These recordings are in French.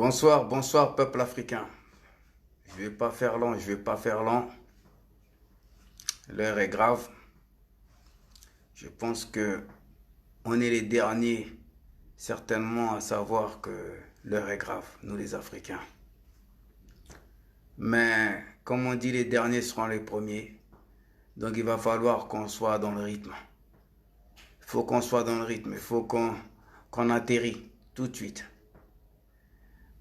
Bonsoir, bonsoir peuple africain. Je vais pas faire long, je vais pas faire long. L'heure est grave. Je pense que on est les derniers certainement à savoir que l'heure est grave, nous les Africains. Mais comme on dit, les derniers seront les premiers. Donc il va falloir qu'on soit dans le rythme. Il faut qu'on soit dans le rythme, il faut qu'on atterrit tout de suite.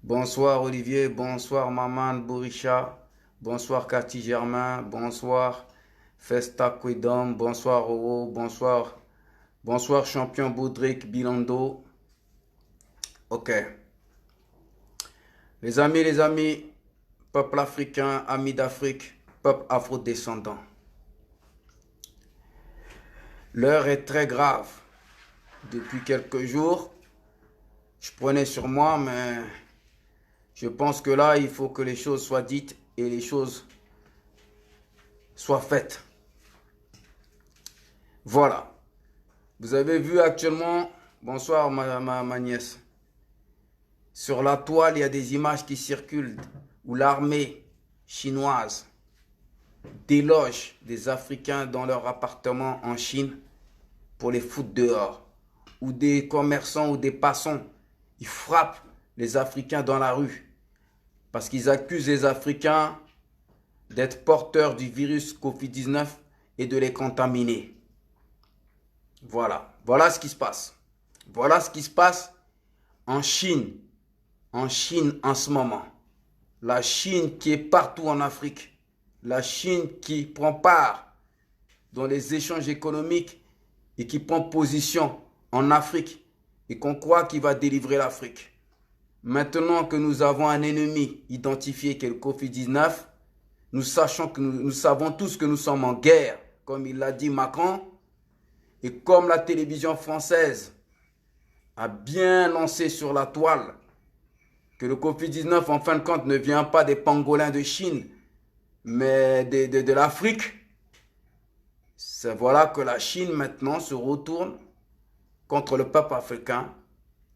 Bonsoir Olivier, bonsoir Maman Bouricha, bonsoir Cathy Germain, bonsoir Festa Quidom, bonsoir Oro, bonsoir champion Boudric Bilando. Ok. Les amis, peuple africain, amis d'Afrique, peuple afro-descendant. L'heure est très grave. Depuis quelques jours, je prenais sur moi, mais je pense que là, il faut que les choses soient dites et les choses soient faites. Voilà. Vous avez vu actuellement, bonsoir ma nièce, sur la toile, il y a des images qui circulent où l'armée chinoise déloge des Africains dans leur appartement en Chine pour les foutre dehors. Ou des commerçants ou des passants, ils frappent les Africains dans la rue parce qu'ils accusent les Africains d'être porteurs du virus Covid-19 et de les contaminer. Voilà ce qui se passe. Voilà ce qui se passe en Chine en ce moment. La Chine qui est partout en Afrique. La Chine qui prend part dans les échanges économiques et qui prend position en Afrique et qu'on croit qu'il va délivrer l'Afrique. Maintenant que nous avons un ennemi identifié qui est le Covid-19, nous savons tous que nous sommes en guerre, comme il l'a dit Macron, et comme la télévision française a bien lancé sur la toile que le Covid-19 en fin de compte ne vient pas des pangolins de Chine, mais de l'Afrique. C'est voilà que la Chine maintenant se retourne contre le peuple africain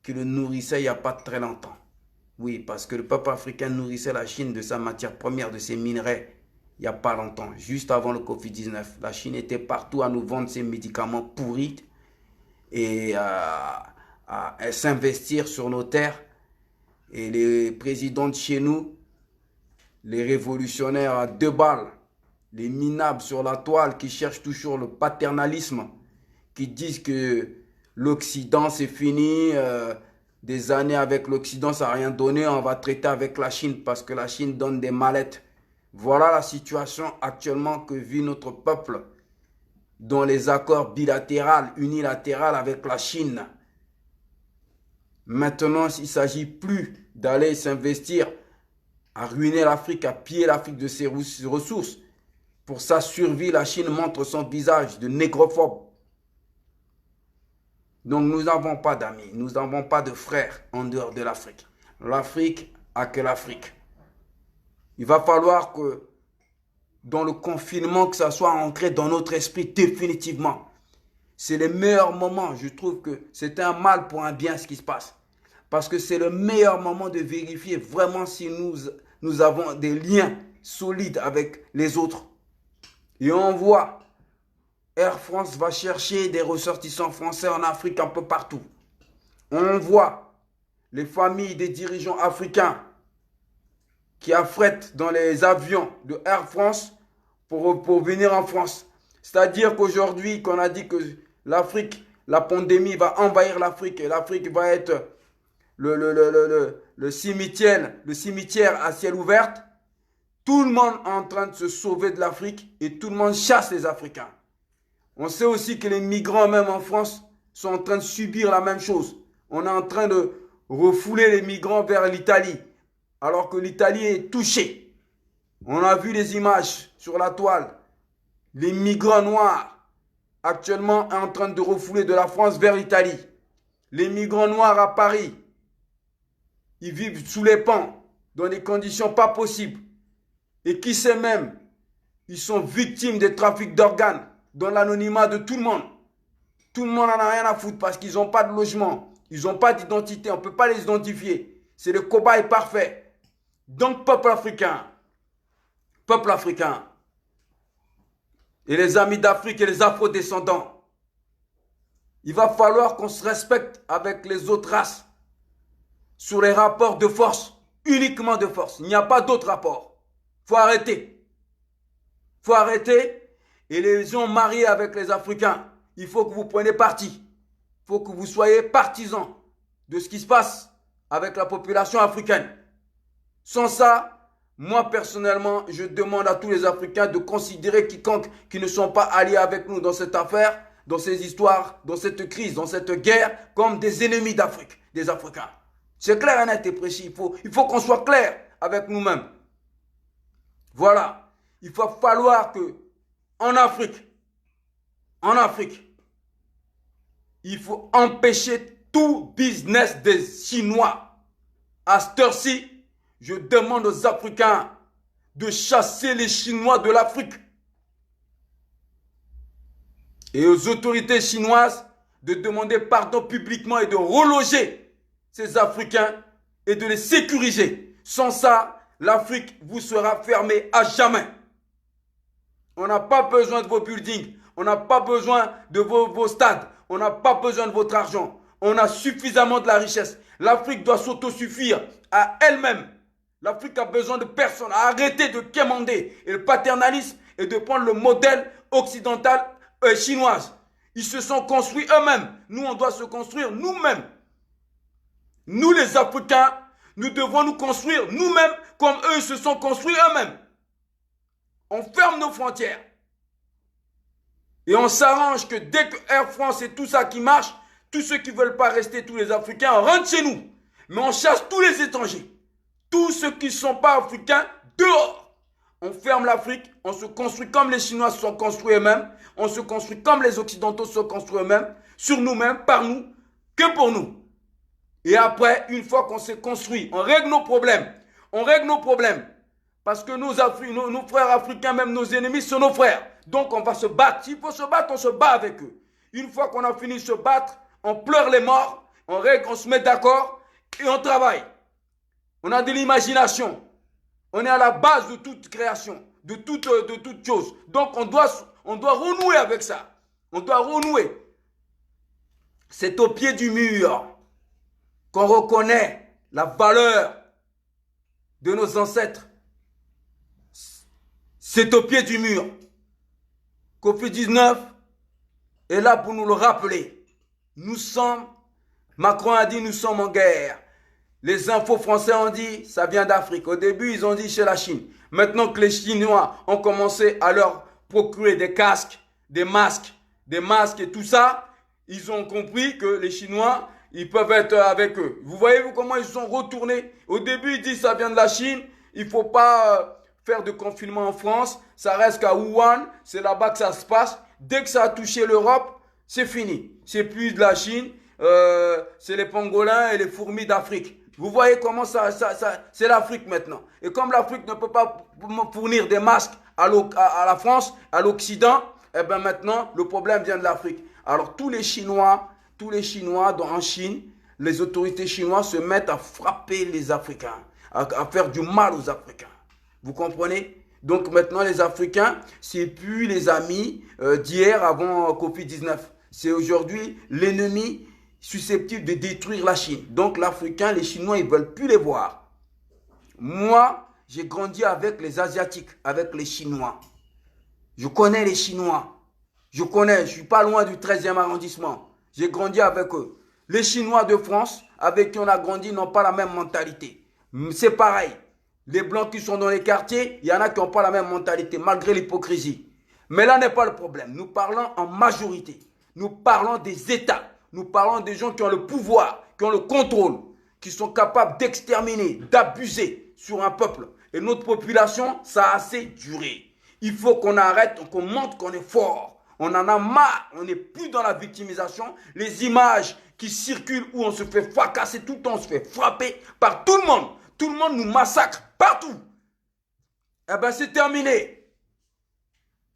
qui le nourrissait il n'y a pas très longtemps. Oui, parce que le peuple africain nourrissait la Chine de sa matière première, de ses minerais, il n'y a pas longtemps, juste avant le Covid-19. La Chine était partout à nous vendre ses médicaments pourris et à s'investir sur nos terres. Et les présidents de chez nous, les révolutionnaires à 2 balles, les minables sur la toile qui cherchent toujours le paternalisme, qui disent que l'Occident c'est fini, des années avec l'Occident ça n'a rien donné, on va traiter avec la Chine parce que la Chine donne des mallettes. Voilà la situation actuellement que vit notre peuple dans les accords bilatéraux, unilatéraux avec la Chine. Maintenant, il ne s'agit plus d'aller s'investir à ruiner l'Afrique, à piller l'Afrique de ses ressources. Pour sa survie, la Chine montre son visage de négrophobe. Donc nous n'avons pas d'amis, nous n'avons pas de frères en dehors de l'Afrique. L'Afrique a que l'Afrique. Il va falloir que dans le confinement, que ça soit ancré dans notre esprit définitivement. C'est le meilleur moment. Je trouve que c'est un mal pour un bien ce qui se passe. Parce que c'est le meilleur moment de vérifier vraiment si nous avons des liens solides avec les autres. Et on voit, Air France va chercher des ressortissants français en Afrique un peu partout. On voit les familles des dirigeants africains qui affrètent dans les avions de Air France pour venir en France. C'est-à-dire qu'aujourd'hui, qu'on a dit que l'Afrique, la pandémie va envahir l'Afrique et l'Afrique va être le cimetière à ciel ouvert, tout le monde est en train de se sauver de l'Afrique et tout le monde chasse les Africains. On sait aussi que les migrants, même en France, sont en train de subir la même chose. On est en train de refouler les migrants vers l'Italie, alors que l'Italie est touchée. On a vu les images sur la toile. Les migrants noirs, actuellement, sont en train de refouler de la France vers l'Italie. Les migrants noirs à Paris, ils vivent sous les ponts, dans des conditions pas possibles. Et qui sait même, ils sont victimes des trafics d'organes, dans l'anonymat de tout le monde. Tout le monde n'en a rien à foutre parce qu'ils n'ont pas de logement, ils n'ont pas d'identité, on ne peut pas les identifier. C'est le cobaye parfait. Donc, peuple africain, et les amis d'Afrique et les afro-descendants, il va falloir qu'on se respecte avec les autres races sur les rapports de force, uniquement de force. Il n'y a pas d'autre rapport. Il faut arrêter. Il faut arrêter. Et les gens mariés avec les Africains, il faut que vous preniez parti. Il faut que vous soyez partisans de ce qui se passe avec la population africaine. Sans ça, moi personnellement, je demande à tous les Africains de considérer quiconque qui ne sont pas alliés avec nous dans cette affaire, dans ces histoires, dans cette crise, dans cette guerre, comme des ennemis d'Afrique, des Africains. C'est clair et net et précis. Il faut qu'on soit clair avec nous-mêmes. Voilà. Il va falloir que, en Afrique, il faut empêcher tout business des Chinois. À cette heure-ci, je demande aux Africains de chasser les Chinois de l'Afrique. Et aux autorités chinoises de demander pardon publiquement et de reloger ces Africains et de les sécuriser. Sans ça, l'Afrique vous sera fermée à jamais. On n'a pas besoin de vos buildings. On n'a pas besoin de vos stades. On n'a pas besoin de votre argent. On a suffisamment de la richesse. L'Afrique doit s'autosuffire à elle-même. L'Afrique a besoin de personne. Arrêtez de quémander et le paternalisme et de prendre le modèle occidental chinois. Ils se sont construits eux-mêmes. Nous, on doit se construire nous-mêmes. Nous, les Africains, nous devons nous construire nous-mêmes comme eux se sont construits eux-mêmes. On ferme nos frontières. Et on s'arrange que dès que Air France et tout ça qui marche, tous ceux qui ne veulent pas rester, tous les Africains, rentrent chez nous. Mais on chasse tous les étrangers. Tous ceux qui ne sont pas africains, dehors. On ferme l'Afrique, on se construit comme les Chinois se sont construits eux-mêmes. On se construit comme les Occidentaux se sont construits eux-mêmes. Sur nous-mêmes, par nous, que pour nous. Et après, une fois qu'on s'est construit, on règle nos problèmes. On règle nos problèmes. Parce que nos frères africains, même nos ennemis, sont nos frères. Donc on va se battre. S'il faut se battre, on se bat avec eux. Une fois qu'on a fini de se battre, on pleure les morts, on règle, on se met d'accord et on travaille. On a de l'imagination. On est à la base de toute création, de toute chose. Donc on doit renouer avec ça. On doit renouer. C'est au pied du mur qu'on reconnaît la valeur de nos ancêtres. C'est au pied du mur. Covid-19 est là pour nous le rappeler. Macron a dit nous sommes en guerre. Les infos français ont dit ça vient d'Afrique. Au début, ils ont dit chez la Chine. Maintenant que les Chinois ont commencé à leur procurer des casques, des masques et tout ça, ils ont compris que les Chinois, ils peuvent être avec eux. Vous voyez comment ils sont retournés. Au début, ils disent ça vient de la Chine. Il ne faut pas faire de confinement en France. Ça reste qu'à Wuhan. C'est là-bas que ça se passe. Dès que ça a touché l'Europe, c'est fini. C'est plus de la Chine. C'est les pangolins et les fourmis d'Afrique. Vous voyez comment c'est l'Afrique maintenant. Et comme l'Afrique ne peut pas fournir des masques à la France, à l'Occident, eh bien maintenant, le problème vient de l'Afrique. Alors tous les Chinois en Chine, les autorités chinoises se mettent à frapper les Africains, à faire du mal aux Africains. Vous comprenez? Donc maintenant, les Africains, c'est plus les amis d'hier avant Covid-19. C'est aujourd'hui l'ennemi susceptible de détruire la Chine. Donc l'Africain, les Chinois, ils ne veulent plus les voir. Moi, j'ai grandi avec les Asiatiques, avec les Chinois. Je connais les Chinois. Je ne suis pas loin du 13e arrondissement. J'ai grandi avec eux. Les Chinois de France, avec qui on a grandi, n'ont pas la même mentalité. C'est pareil. Les Blancs qui sont dans les quartiers, il y en a qui n'ont pas la même mentalité, malgré l'hypocrisie. Mais là n'est pas le problème. Nous parlons en majorité. Nous parlons des États. Nous parlons des gens qui ont le pouvoir, qui ont le contrôle, qui sont capables d'exterminer, d'abuser sur un peuple. Et notre population, ça a assez duré. Il faut qu'on arrête, qu'on montre qu'on est fort. On en a marre, on n'est plus dans la victimisation. Les images qui circulent où on se fait fracasser tout le temps, on se fait frapper par tout le monde. Tout le monde nous massacre partout. Eh bien, c'est terminé.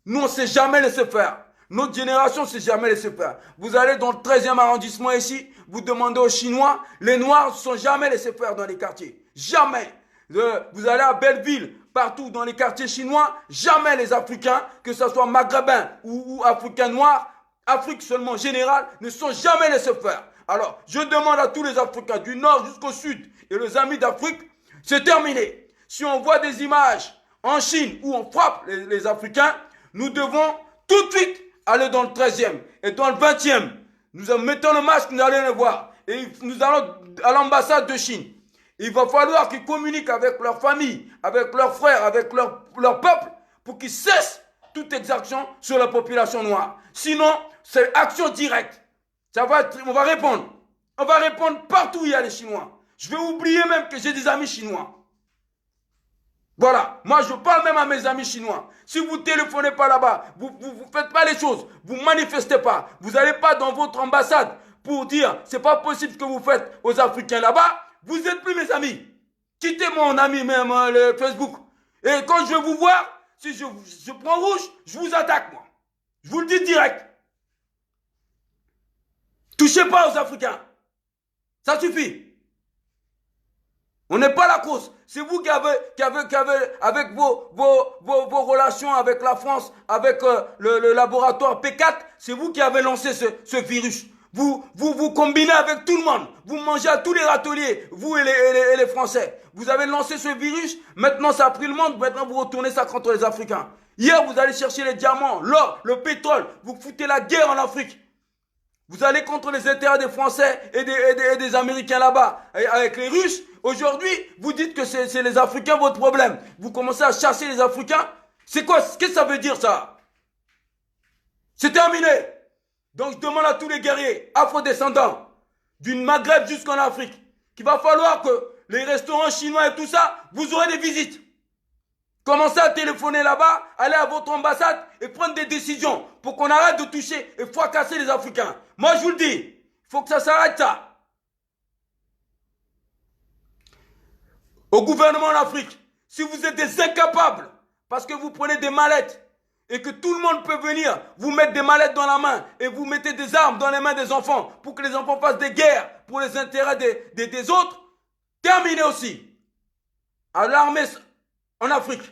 Nous, on ne s'est jamais laissé faire. Notre génération ne s'est jamais laissé faire. Vous allez dans le 13e arrondissement ici, vous demandez aux Chinois, les Noirs ne sont jamais laissés faire dans les quartiers. Jamais. Vous allez à Belleville, partout dans les quartiers chinois, jamais les Africains, que ce soit maghrébins ou Africains noirs, Afrique seulement générale, ne sont jamais laissés faire. Alors, je demande à tous les Africains du nord jusqu'au sud et les amis d'Afrique, c'est terminé. Si on voit des images en Chine où on frappe les Africains, nous devons tout de suite aller dans le 13e et dans le 20e. Nous mettons le masque, nous allons le voir. Et nous allons à l'ambassade de Chine. Il va falloir qu'ils communiquent avec leur famille, avec leurs frères, avec leur peuple, pour qu'ils cessent toute exaction sur la population noire. Sinon, c'est action directe. On va répondre. On va répondre partout où il y a les Chinois. Je vais oublier même que j'ai des amis chinois. Voilà, moi je parle même à mes amis chinois. Si vous ne téléphonez pas là-bas, vous ne faites pas les choses, vous ne manifestez pas, vous n'allez pas dans votre ambassade pour dire c'est pas possible ce que vous faites aux Africains là-bas, vous n'êtes plus mes amis. Quittez mon ami même le Facebook. Et quand je vais vous voir, si je prends rouge, je vous attaque moi. Je vous le dis direct. Touchez pas aux Africains. Ça suffit. On n'est pas la cause. C'est vous qui avez avec vos relations avec la France, avec le laboratoire P4, c'est vous qui avez lancé ce virus. Vous combinez avec tout le monde. Vous mangez à tous les râteliers, vous et les Français. Vous avez lancé ce virus, maintenant ça a pris le monde, maintenant vous retournez ça contre les Africains. Hier, vous allez chercher les diamants, l'or, le pétrole, vous foutez la guerre en Afrique. Vous allez contre les intérêts des Français et des Américains là-bas, avec les Russes. Aujourd'hui, vous dites que c'est les Africains votre problème. Vous commencez à chasser les Africains. C'est quoi? Qu'est-ce que ça veut dire ça? C'est terminé. Donc je demande à tous les guerriers afro-descendants, du Maghreb jusqu'en Afrique, qu'il va falloir que les restaurants chinois et tout ça, vous aurez des visites. Commencez à téléphoner là-bas, allez à votre ambassade et prendre des décisions pour qu'on arrête de toucher et fracasser les Africains. Moi, je vous le dis, il faut que ça s'arrête ça. Au gouvernement en Afrique, si vous êtes des incapables, parce que vous prenez des mallettes et que tout le monde peut venir vous mettre des mallettes dans la main et vous mettez des armes dans les mains des enfants pour que les enfants fassent des guerres pour les intérêts des autres, terminez aussi. À l'armée en Afrique,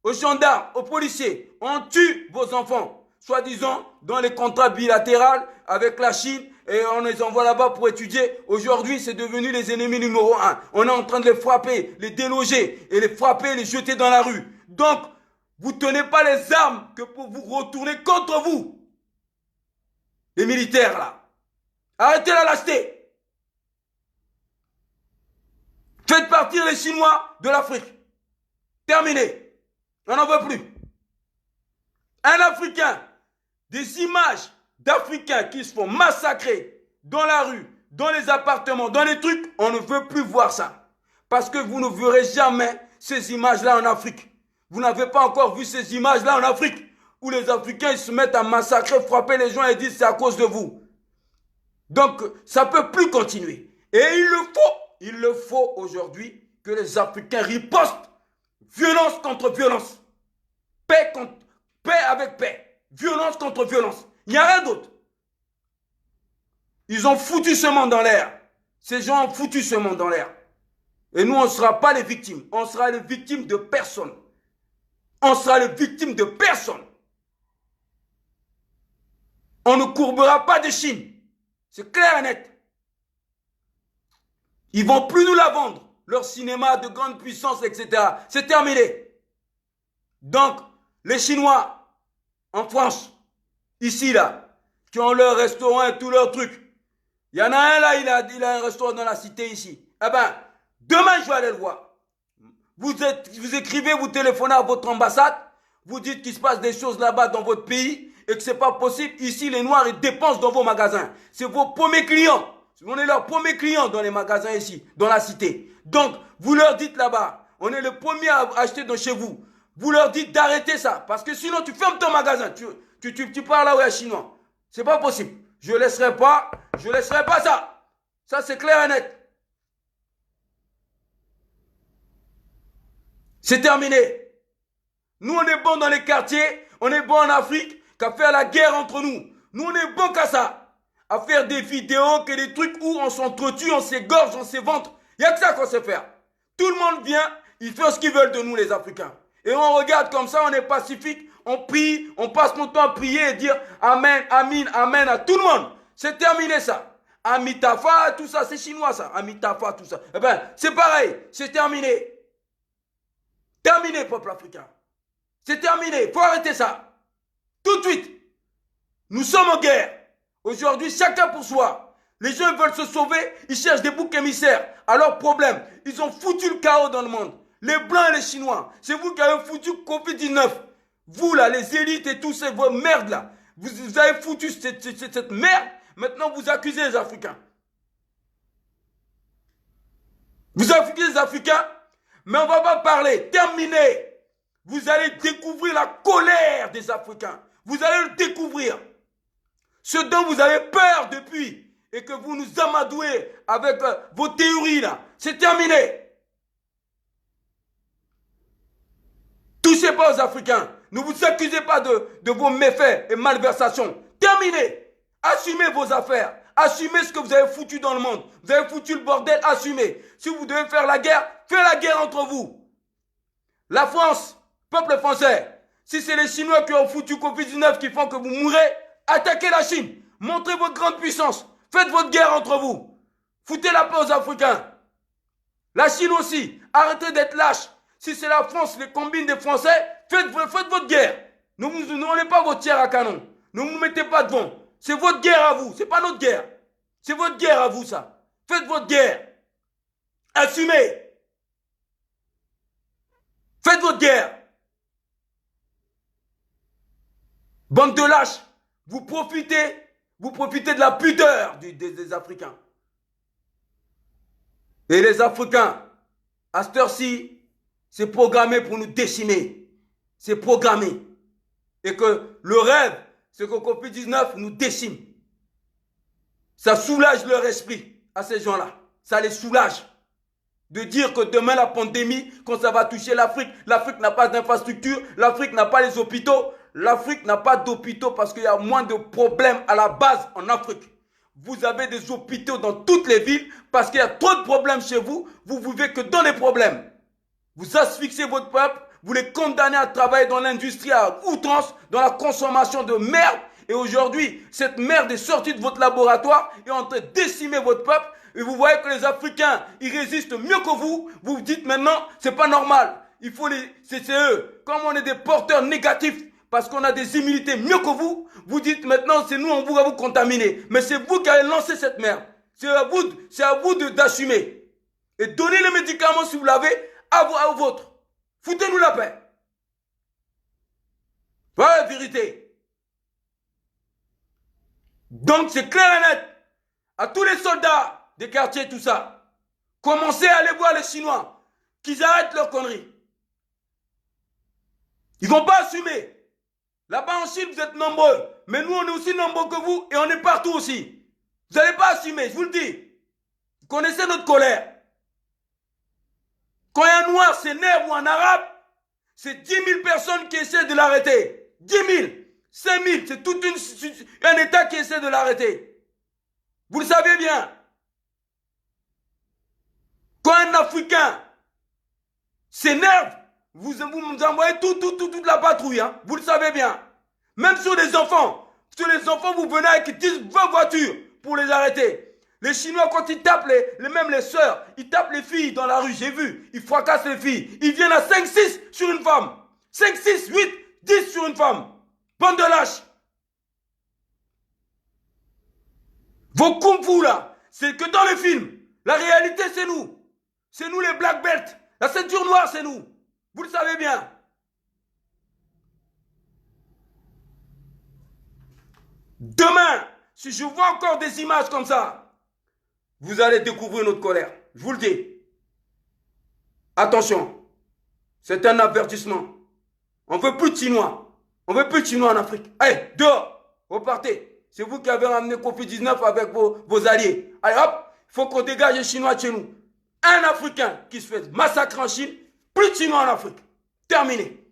aux gendarmes, aux policiers, on tue vos enfants, soi-disant dans les contrats bilatéraux avec la Chine et on les envoie là-bas pour étudier. Aujourd'hui, c'est devenu les ennemis numéro 1. On est en train de les frapper, les déloger et les frapper, les jeter dans la rue. Donc, vous ne tenez pas les armes que pour vous retourner contre vous. Les militaires là. Arrêtez la lâcheté. Faites partir les Chinois de l'Afrique. Terminé. On n'en veut plus. Un Africain, des images d'Africains qui se font massacrer dans la rue, dans les appartements, dans les trucs, on ne veut plus voir ça. Parce que vous ne verrez jamais ces images-là en Afrique. Vous n'avez pas encore vu ces images-là en Afrique, où les Africains ils se mettent à massacrer, frapper les gens et disent c'est à cause de vous. Donc, ça ne peut plus continuer. Et il le faut aujourd'hui que les Africains ripostent. Violence contre violence. Paix avec paix. Violence contre violence. Il n'y a rien d'autre. Ils ont foutu ce monde dans l'air. Ces gens ont foutu ce monde dans l'air. Et nous, on ne sera pas les victimes. On sera les victimes de personne. On sera les victimes de personne. On ne courbera pas de Chine. C'est clair et net. Ils ne vont plus nous la vendre. Leur cinéma de grande puissance, etc. C'est terminé. Donc, les Chinois, en France, ici, là, qui ont leur restaurant et tous leurs trucs. Il y en a un là, il a un restaurant dans la cité ici. Eh ben, demain, je vais aller le voir. Vous écrivez, vous téléphonez à votre ambassade, vous dites qu'il se passe des choses là-bas dans votre pays et que c'est pas possible. Ici, les Noirs, ils dépensent dans vos magasins. C'est vos premiers clients. On est leurs premiers clients dans les magasins ici, dans la cité. Donc, vous leur dites là-bas, on est le premier à acheter dans chez vous. Vous leur dites d'arrêter ça. Parce que sinon, tu fermes ton magasin. Tu pars là où il y a Chinois. C'est pas possible. Je laisserai pas ça. Ça, c'est clair et net. C'est terminé. Nous, on est bon dans les quartiers. On est bon en Afrique. qu'à faire la guerre entre nous. Nous, on est bon qu'à ça. À faire des vidéos, que des trucs où on s'entretue, on s'égorge, on s'éventre. Il n'y a que ça qu'on sait faire. Tout le monde vient, ils font ce qu'ils veulent de nous, les Africains. Et on regarde comme ça, on est pacifique, on prie, on passe notre temps à prier et dire Amen, Amin, Amen à tout le monde. C'est terminé ça. Amitafa, tout ça, c'est chinois ça. Amitafa, tout ça. Eh bien, c'est pareil, c'est terminé. Terminé, peuple africain. C'est terminé, il faut arrêter ça. Tout de suite. Nous sommes en guerre. Aujourd'hui, chacun pour soi. Les gens veulent se sauver, ils cherchent des boucs émissaires. Alors, problème, ils ont foutu le chaos dans le monde. Les Blancs et les Chinois, c'est vous qui avez foutu Covid-19. Vous là, les élites et tous ces vos merdes là. Vous avez foutu cette merde. Maintenant, vous accusez les Africains. Vous accusez les Africains, mais on ne va pas parler. Terminé. Vous allez découvrir la colère des Africains. Vous allez le découvrir. Ce dont vous avez peur depuis et que vous nous amadouez avec vos théories là, c'est terminé. Touchez pas aux Africains. Ne vous accusez pas de vos méfaits et malversations. Terminez. Assumez vos affaires. Assumez ce que vous avez foutu dans le monde. Vous avez foutu le bordel, assumez. Si vous devez faire la guerre, faites la guerre entre vous. La France, peuple français, si c'est les Chinois qui ont foutu Covid-19 qui font que vous mourrez, attaquez la Chine. Montrez votre grande puissance. Faites votre guerre entre vous. Foutez la paix aux Africains. La Chine aussi, arrêtez d'être lâche. Si c'est la France, les combines des Français, faites votre guerre. Ne n'est pas votre tiers à canon. Ne vous mettez pas devant. C'est votre guerre à vous, c'est pas notre guerre. C'est votre guerre à vous, ça. Faites votre guerre. Assumez. Faites votre guerre. Bande de lâches, vous profitez de la pudeur des Africains. Et les Africains, à cette heure-ci, c'est programmé pour nous décimer. C'est programmé. Et que le rêve, c'est que Covid-19 nous décime. Ça soulage leur esprit à ces gens-là. Ça les soulage. De dire que demain la pandémie, quand ça va toucher l'Afrique, l'Afrique n'a pas d'infrastructure, l'Afrique n'a pas les hôpitaux, l'Afrique n'a pas d'hôpitaux parce qu'il y a moins de problèmes à la base en Afrique. Vous avez des hôpitaux dans toutes les villes parce qu'il y a trop de problèmes chez vous, vous vivez que dans les problèmes. Vous asphyxiez votre peuple, vous les condamnez à travailler dans l'industrie à outrance, dans la consommation de merde. Et aujourd'hui, cette merde est sortie de votre laboratoire et est en train de décimer votre peuple. Et vous voyez que les Africains, ils résistent mieux que vous. Vous vous dites maintenant, c'est pas normal. Il faut c'est eux. Comme on est des porteurs négatifs, parce qu'on a des immunités mieux que vous, vous dites maintenant, c'est nous, on va vous contaminer. Mais c'est vous qui avez lancé cette merde. C'est à vous d'assumer. Et donnez les médicaments si vous l'avez à vôtre. Foutez-nous la paix. Voilà la vérité. Donc c'est clair et net. À tous les soldats des quartiers, tout ça. Commencez à aller voir les Chinois. Qu'ils arrêtent leurs conneries. Ils ne vont pas assumer. Là-bas en Chine, vous êtes nombreux. Mais nous, on est aussi nombreux que vous et on est partout aussi. Vous n'allez pas assumer, je vous le dis. Vous connaissez notre colère. Quand un noir s'énerve ou un arabe, c'est 10 000 personnes qui essaient de l'arrêter. 10 000, 5 000, c'est tout un État qui essaie de l'arrêter. Vous le savez bien. Quand un Africain s'énerve, vous nous envoyez toute la patrouille. Hein. Vous le savez bien. Même sur les enfants. Sur les enfants, vous venez avec 20 voitures pour les arrêter. Les Chinois, quand ils tapent, même les sœurs, ils tapent les filles dans la rue, j'ai vu. Ils fracassent les filles. Ils viennent à 5-6 sur une femme. 5, 6, 8, 10 sur une femme. Bande de lâches. Vos kung-fu là, c'est que dans les films. La réalité, c'est nous. C'est nous les black belts. La ceinture noire, c'est nous. Vous le savez bien. Demain, si je vois encore des images comme ça, vous allez découvrir notre colère. Je vous le dis. Attention. C'est un avertissement. On ne veut plus de Chinois. On ne veut plus de Chinois en Afrique. Allez, dehors. Repartez. C'est vous qui avez ramené Covid-19 avec vos alliés. Allez, hop. Il faut qu'on dégage les Chinois de chez nous. Un Africain qui se fait massacrer en Chine, plus de Chinois en Afrique. Terminé.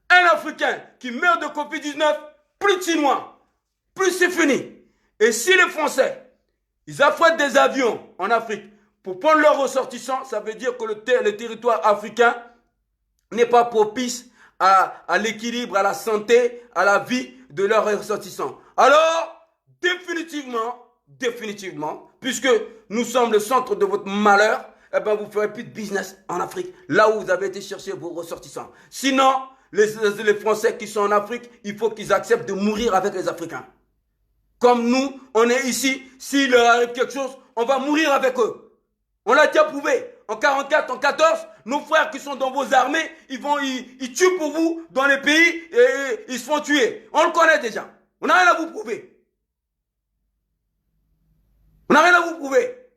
Un Africain qui meurt de Covid-19, plus de Chinois, plus c'est fini. Et si les Français, ils affrètent des avions en Afrique pour prendre leurs ressortissants, ça veut dire que le territoire africain n'est pas propice à l'équilibre, à la santé, à la vie de leurs ressortissants. Alors, définitivement, puisque nous sommes le centre de votre malheur, eh ben vous ne ferez plus de business en Afrique, là où vous avez été chercher vos ressortissants. Sinon, les Français qui sont en Afrique, il faut qu'ils acceptent de mourir avec les Africains. Comme nous, on est ici, s'il leur arrive quelque chose, on va mourir avec eux. On l'a déjà prouvé. En 44, en 14, nos frères qui sont dans vos armées, ils tuent pour vous dans les pays et ils se font tuer. On le connaît déjà. On n'a rien à vous prouver. On n'a rien à vous prouver.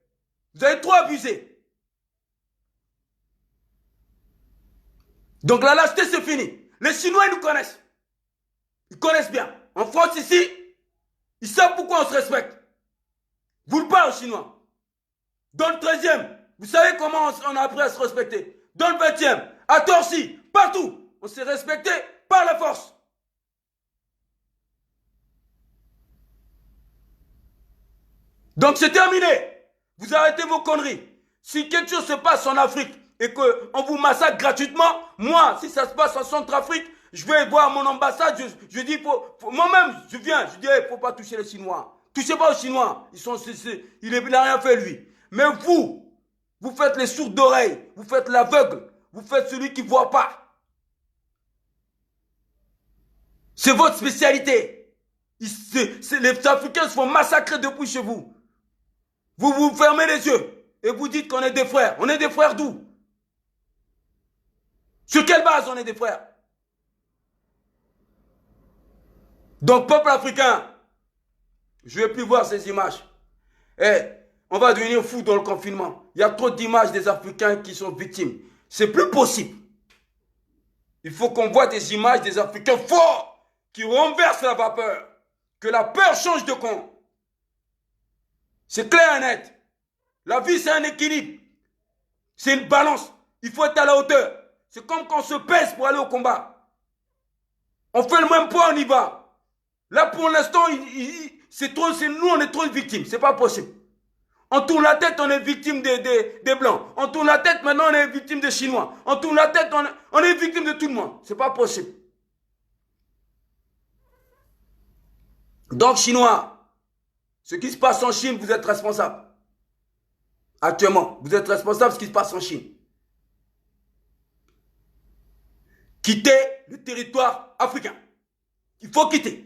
Vous avez trop abusé. Donc la lâcheté, c'est fini. Les Chinois, ils nous connaissent. Ils connaissent bien. En France, ici, ils savent pourquoi on se respecte. Vous le parlez aux Chinois. Dans le 13e, vous savez comment on a appris à se respecter. Dans le 20e, à Torcy, partout, on s'est respecté par la force. Donc c'est terminé. Vous arrêtez vos conneries. Si quelque chose se passe en Afrique et qu'on vous massacre gratuitement, moi, si ça se passe en Centrafrique, je vais voir mon ambassade, je dis, moi-même, je viens, je dis, il ne faut pas toucher les Chinois. Touchez pas aux Chinois. Il n'a rien fait, lui. Mais vous faites les sourds d'oreilles, vous faites l'aveugle, vous faites celui qui ne voit pas. C'est votre spécialité. Les Africains se font massacrer depuis chez vous. Vous vous fermez les yeux et vous dites qu'on est des frères. On est des frères d'où? Sur quelle base on est des frères? Donc, peuple africain, je ne vais plus voir ces images. On va devenir fou dans le confinement. Il y a trop d'images des Africains qui sont victimes. C'est plus possible. Il faut qu'on voit des images des Africains forts qui renversent la vapeur. Que la peur change de camp. C'est clair et net. La vie, c'est un équilibre. C'est une balance. Il faut être à la hauteur. C'est comme quand on se pèse pour aller au combat. On fait le même poids, on y va. Là, pour l'instant, nous, on est trop victimes. C'est pas possible. On tourne la tête, on est victime des Blancs. On tourne la tête, maintenant, on est victime des Chinois. On tourne la tête, on est victime de tout le monde. C'est pas possible. Donc, Chinois, ce qui se passe en Chine, vous êtes responsables. Actuellement, vous êtes responsables de ce qui se passe en Chine. Quittez le territoire africain. Il faut quitter.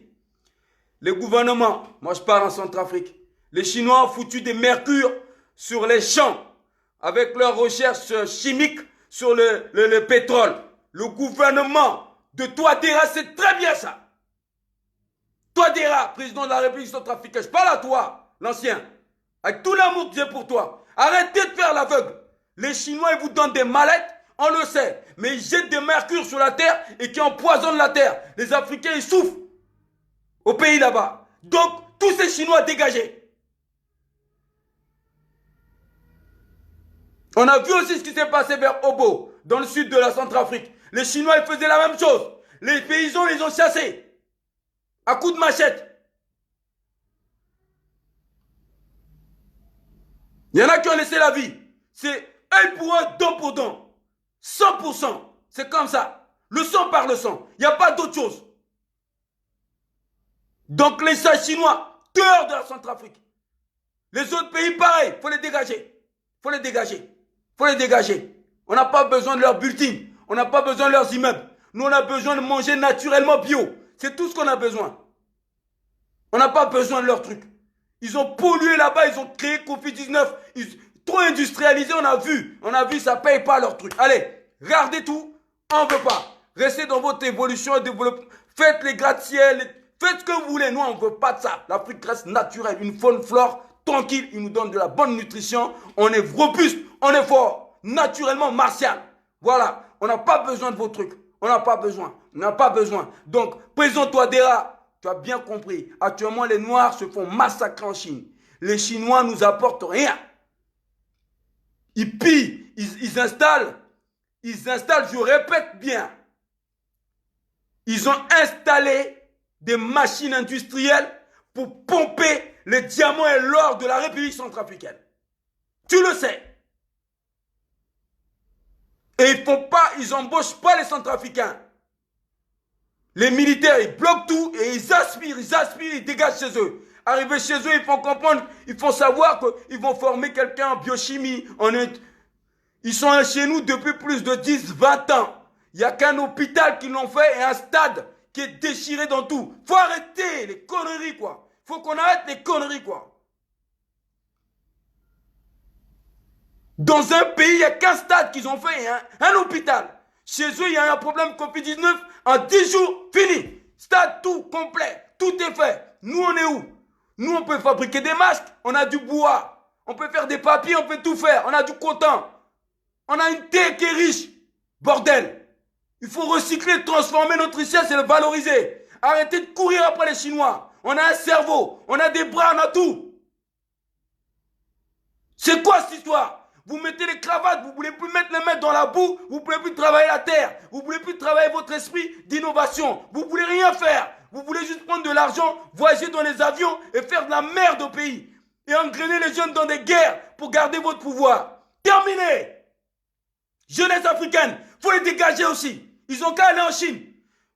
Les gouvernements, moi je parle en Centrafrique, les Chinois ont foutu des mercures sur les champs avec leurs recherches chimiques sur le pétrole. Le gouvernement de Touadéra, c'est très bien ça. Touadéra, président de la République centrafricaine, je parle à toi, l'ancien, avec tout l'amour que j'ai pour toi. Arrêtez de faire l'aveugle. Les Chinois, ils vous donnent des mallettes, on le sait, mais ils jettent des mercures sur la terre et qui empoisonnent la terre. Les Africains, ils souffrent au pays là-bas. Donc, tous ces Chinois dégagés. On a vu aussi ce qui s'est passé vers Obo, dans le sud de la Centrafrique. Les Chinois, ils faisaient la même chose. Les paysans, les ont chassés. À coups de machette. Il y en a qui ont laissé la vie. C'est œil pour œil, dent pour dent. 100%. C'est comme ça. Le sang par le sang. Il n'y a pas d'autre chose. Donc les Chinois, dehors de la Centrafrique. Les autres pays, pareil. Il faut les dégager. Il faut les dégager. Il faut les dégager. On n'a pas besoin de leurs bulletins. On n'a pas besoin de leurs immeubles. Nous, on a besoin de manger naturellement bio. C'est tout ce qu'on a besoin. On n'a pas besoin de leurs trucs. Ils ont pollué là-bas, ils ont créé Covid-19. Trop industrialisé, on a vu. On a vu, ça ne paye pas leurs trucs. Allez, regardez tout, on ne veut pas. Restez dans votre évolution et développement. Faites les gratte-ciel, faites ce que vous voulez. Nous, on ne veut pas de ça. L'Afrique reste naturelle, une faune flore tranquille. Ils nous donnent de la bonne nutrition. On est robuste, on est fort. Naturellement martial. Voilà, on n'a pas besoin de vos trucs. On n'a pas besoin. On n'a pas besoin. Donc, présente-toi Dera. Tu as bien compris. Actuellement, les Noirs se font massacrer en Chine. Les Chinois nous apportent rien. Ils pillent, ils installent, je répète bien, ils ont installé des machines industrielles pour pomper les diamants et l'or de la République centrafricaine. Tu le sais. Et ils n'embauchent pas les Centrafricains. Les militaires, ils bloquent tout et ils aspirent, ils dégagent chez eux. Arrivés chez eux, ils font comprendre, ils font savoir qu'ils vont former quelqu'un en biochimie. Ils sont chez nous depuis plus de 10, 20 ans. Il n'y a qu'un hôpital qui l'ont fait et un stade qui est déchiré dans tout. Faut arrêter les conneries, quoi. Faut qu'on arrête les conneries, quoi. Dans un pays, il n'y a qu'un stade qu'ils ont fait, hein, un hôpital. Chez eux, il y a un problème Covid-19. En 10 jours, fini. Stade tout complet. Tout est fait. Nous, on est où? Nous, on peut fabriquer des masques. On a du bois. On peut faire des papiers. On peut tout faire. On a du coton. On a une terre qui est riche. Bordel. Il faut recycler, transformer notre richesse et le valoriser. Arrêtez de courir après les Chinois. On a un cerveau. On a des bras. On a tout. C'est quoi cette histoire? Vous mettez les cravates, vous ne voulez plus mettre les mains dans la boue, vous ne voulez plus travailler la terre, vous ne voulez plus travailler votre esprit d'innovation, vous ne voulez rien faire, vous voulez juste prendre de l'argent, voyager dans les avions et faire de la merde au pays. Et engrainer les jeunes dans des guerres pour garder votre pouvoir. Terminé. Jeunesse africaine, il faut les dégager aussi. Ils ont qu'à aller en Chine.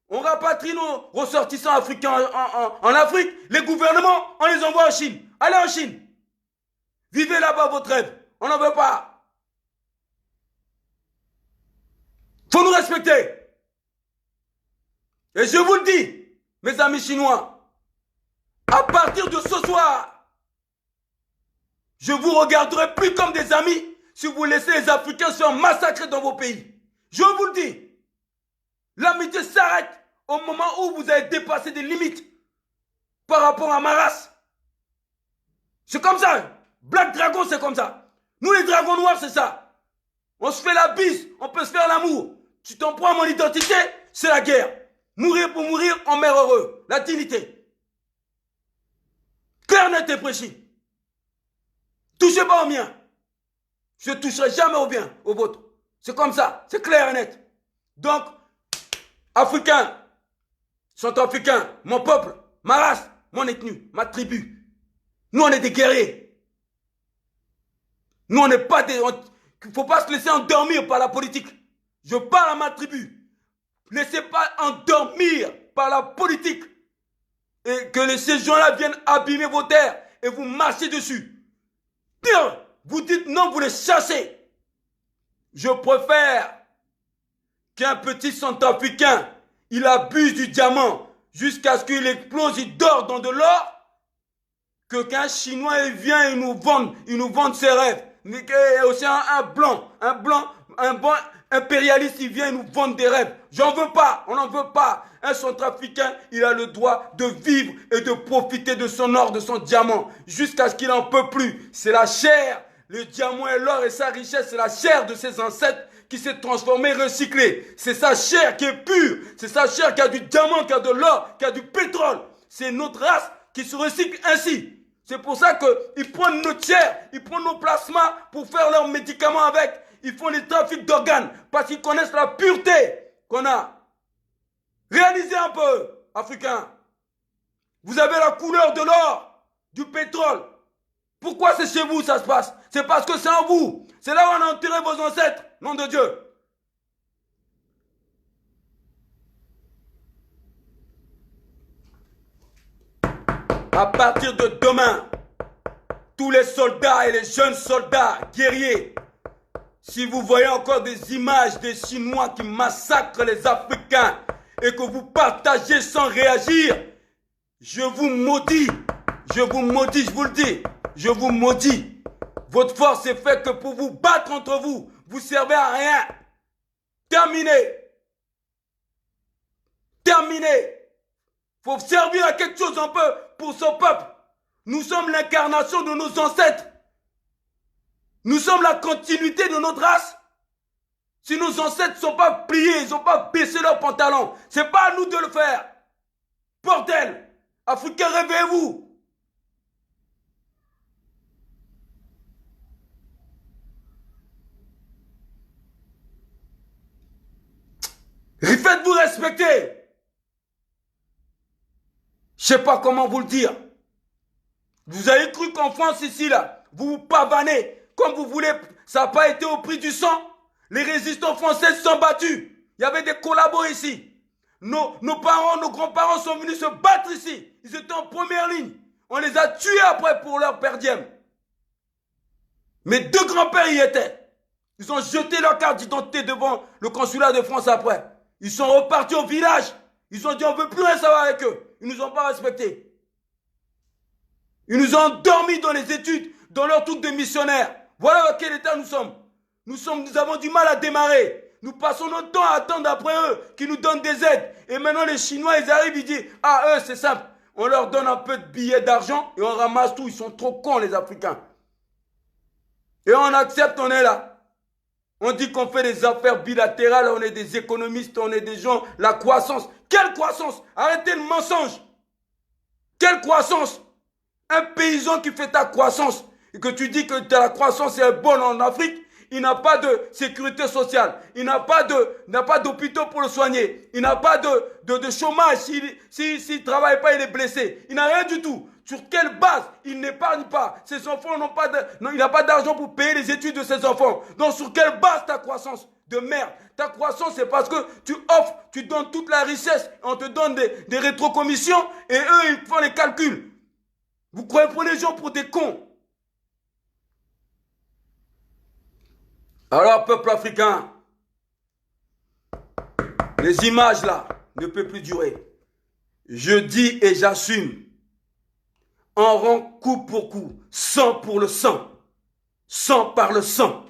On rapatrie nos ressortissants africains en Afrique, les gouvernements, on les envoie en Chine. Allez en Chine. Vivez là-bas votre rêve. On n'en veut pas. Faut nous respecter. Et je vous le dis, mes amis chinois, à partir de ce soir, je vous regarderai plus comme des amis si vous laissez les Africains se faire massacrer dans vos pays. Je vous le dis. L'amitié s'arrête au moment où vous avez dépassé des limites par rapport à ma race. C'est comme ça. Black Dragon, c'est comme ça. Nous, les dragons noirs, c'est ça. On se fait la bise, on peut se faire l'amour. Tu t'en prends à mon identité, c'est la guerre. Mourir pour mourir, on meurt heureux. La dignité. Clair, net et précis. Touchez pas au mien. Je ne toucherai jamais au bien, au vôtre. C'est comme ça, c'est clair et net. Donc, Africains, Centrafricains, mon peuple, ma race, mon ethnie, ma tribu. Nous, on est des guerriers. Nous, on n'est pas des... Il ne faut pas se laisser endormir par la politique. Je parle à ma tribu. Laissez pas endormir par la politique. Et que ces gens-là viennent abîmer vos terres et vous marchez dessus. Pire, vous dites non, vous les chassez. Je préfère qu'un petit Centrafricain, il abuse du diamant jusqu'à ce qu'il explose, il dort dans de l'or, que qu'un Chinois il vient et il nous vende ses rêves. Mais aussi un blanc, un bon impérialiste, il vient et nous vendre des rêves. J'en veux pas, on n'en veut pas. Un Centrafricain, il a le droit de vivre et de profiter de son or, de son diamant, jusqu'à ce qu'il n'en peut plus. C'est la chair, le diamant et l'or et sa richesse, c'est la chair de ses ancêtres qui s'est transformée, recyclée. C'est sa chair qui est pure, c'est sa chair qui a du diamant, qui a de l'or, qui a du pétrole. C'est notre race qui se recycle ainsi. C'est pour ça qu'ils prennent notre chair, ils prennent nos plasmas pour faire leurs médicaments avec. Ils font les trafics d'organes parce qu'ils connaissent la pureté qu'on a. Réalisez un peu, Africains. Vous avez la couleur de l'or, du pétrole. Pourquoi c'est chez vous ça se passe? C'est parce que c'est en vous. C'est là où on a enterré vos ancêtres. Nom de Dieu. À partir de demain, tous les soldats et les jeunes soldats, guerriers, si vous voyez encore des images des Chinois qui massacrent les Africains et que vous partagez sans réagir, je vous maudis, je vous le dis, je vous maudis. Votre force est faite que pour vous battre entre vous, vous servez à rien. Terminé. Terminé. Faut servir à quelque chose un peu pour son peuple. Nous sommes l'incarnation de nos ancêtres. Nous sommes la continuité de notre race. Si nos ancêtres ne sont pas pliés, ils n'ont pas baissé leurs pantalons, c'est pas à nous de le faire. Bordel, Africains, réveillez-vous. Faites-vous respecter. Je ne sais pas comment vous le dire. Vous avez cru qu'en France, ici, là, vous vous pavanez comme vous voulez. Ça n'a pas été au prix du sang. Les résistants français se sont battus. Il y avait des collabos ici. Nos parents, nos grands-parents sont venus se battre ici. Ils étaient en première ligne. On les a tués après pour leur perdième. Mes deux grands-pères y étaient. Ils ont jeté leur carte d'identité devant le consulat de France après. Ils sont repartis au village. Ils ont dit on ne veut plus rien savoir avec eux. Ils ne nous ont pas respectés. Ils nous ont endormis dans les études, dans leur truc de missionnaires. Voilà dans quel état nous sommes. Nous avons du mal à démarrer. Nous passons notre temps à attendre après eux qui nous donnent des aides. Et maintenant les Chinois, ils arrivent, ils disent ah eux c'est simple. On leur donne un peu de billets d'argent et on ramasse tout. Ils sont trop cons les Africains. Et on accepte, on est là. On dit qu'on fait des affaires bilatérales, on est des économistes, on est des gens. La croissance. Quelle croissance? Arrêtez le mensonge. Quelle croissance? Un paysan qui fait ta croissance et que tu dis que la croissance est bonne en Afrique, il n'a pas de sécurité sociale, il n'a pas d'hôpitaux pour le soigner, il n'a pas de chômage, s'il ne travaille pas, il est blessé, il n'a rien du tout. Sur quelle base? Il n'épargne pas. Ses enfants n'ont pas il n'a pas d'argent pour payer les études de ses enfants. Donc sur quelle base ta croissance de merde? Ta croissance, c'est parce que tu offres, tu donnes toute la richesse, on te donne des rétrocommissions et eux, ils font les calculs. Vous croyez pour les gens pour des cons? Alors, peuple africain, les images là ne peuvent plus durer. Je dis et j'assume. On rend coup pour coup, sang pour le sang, sang par le sang.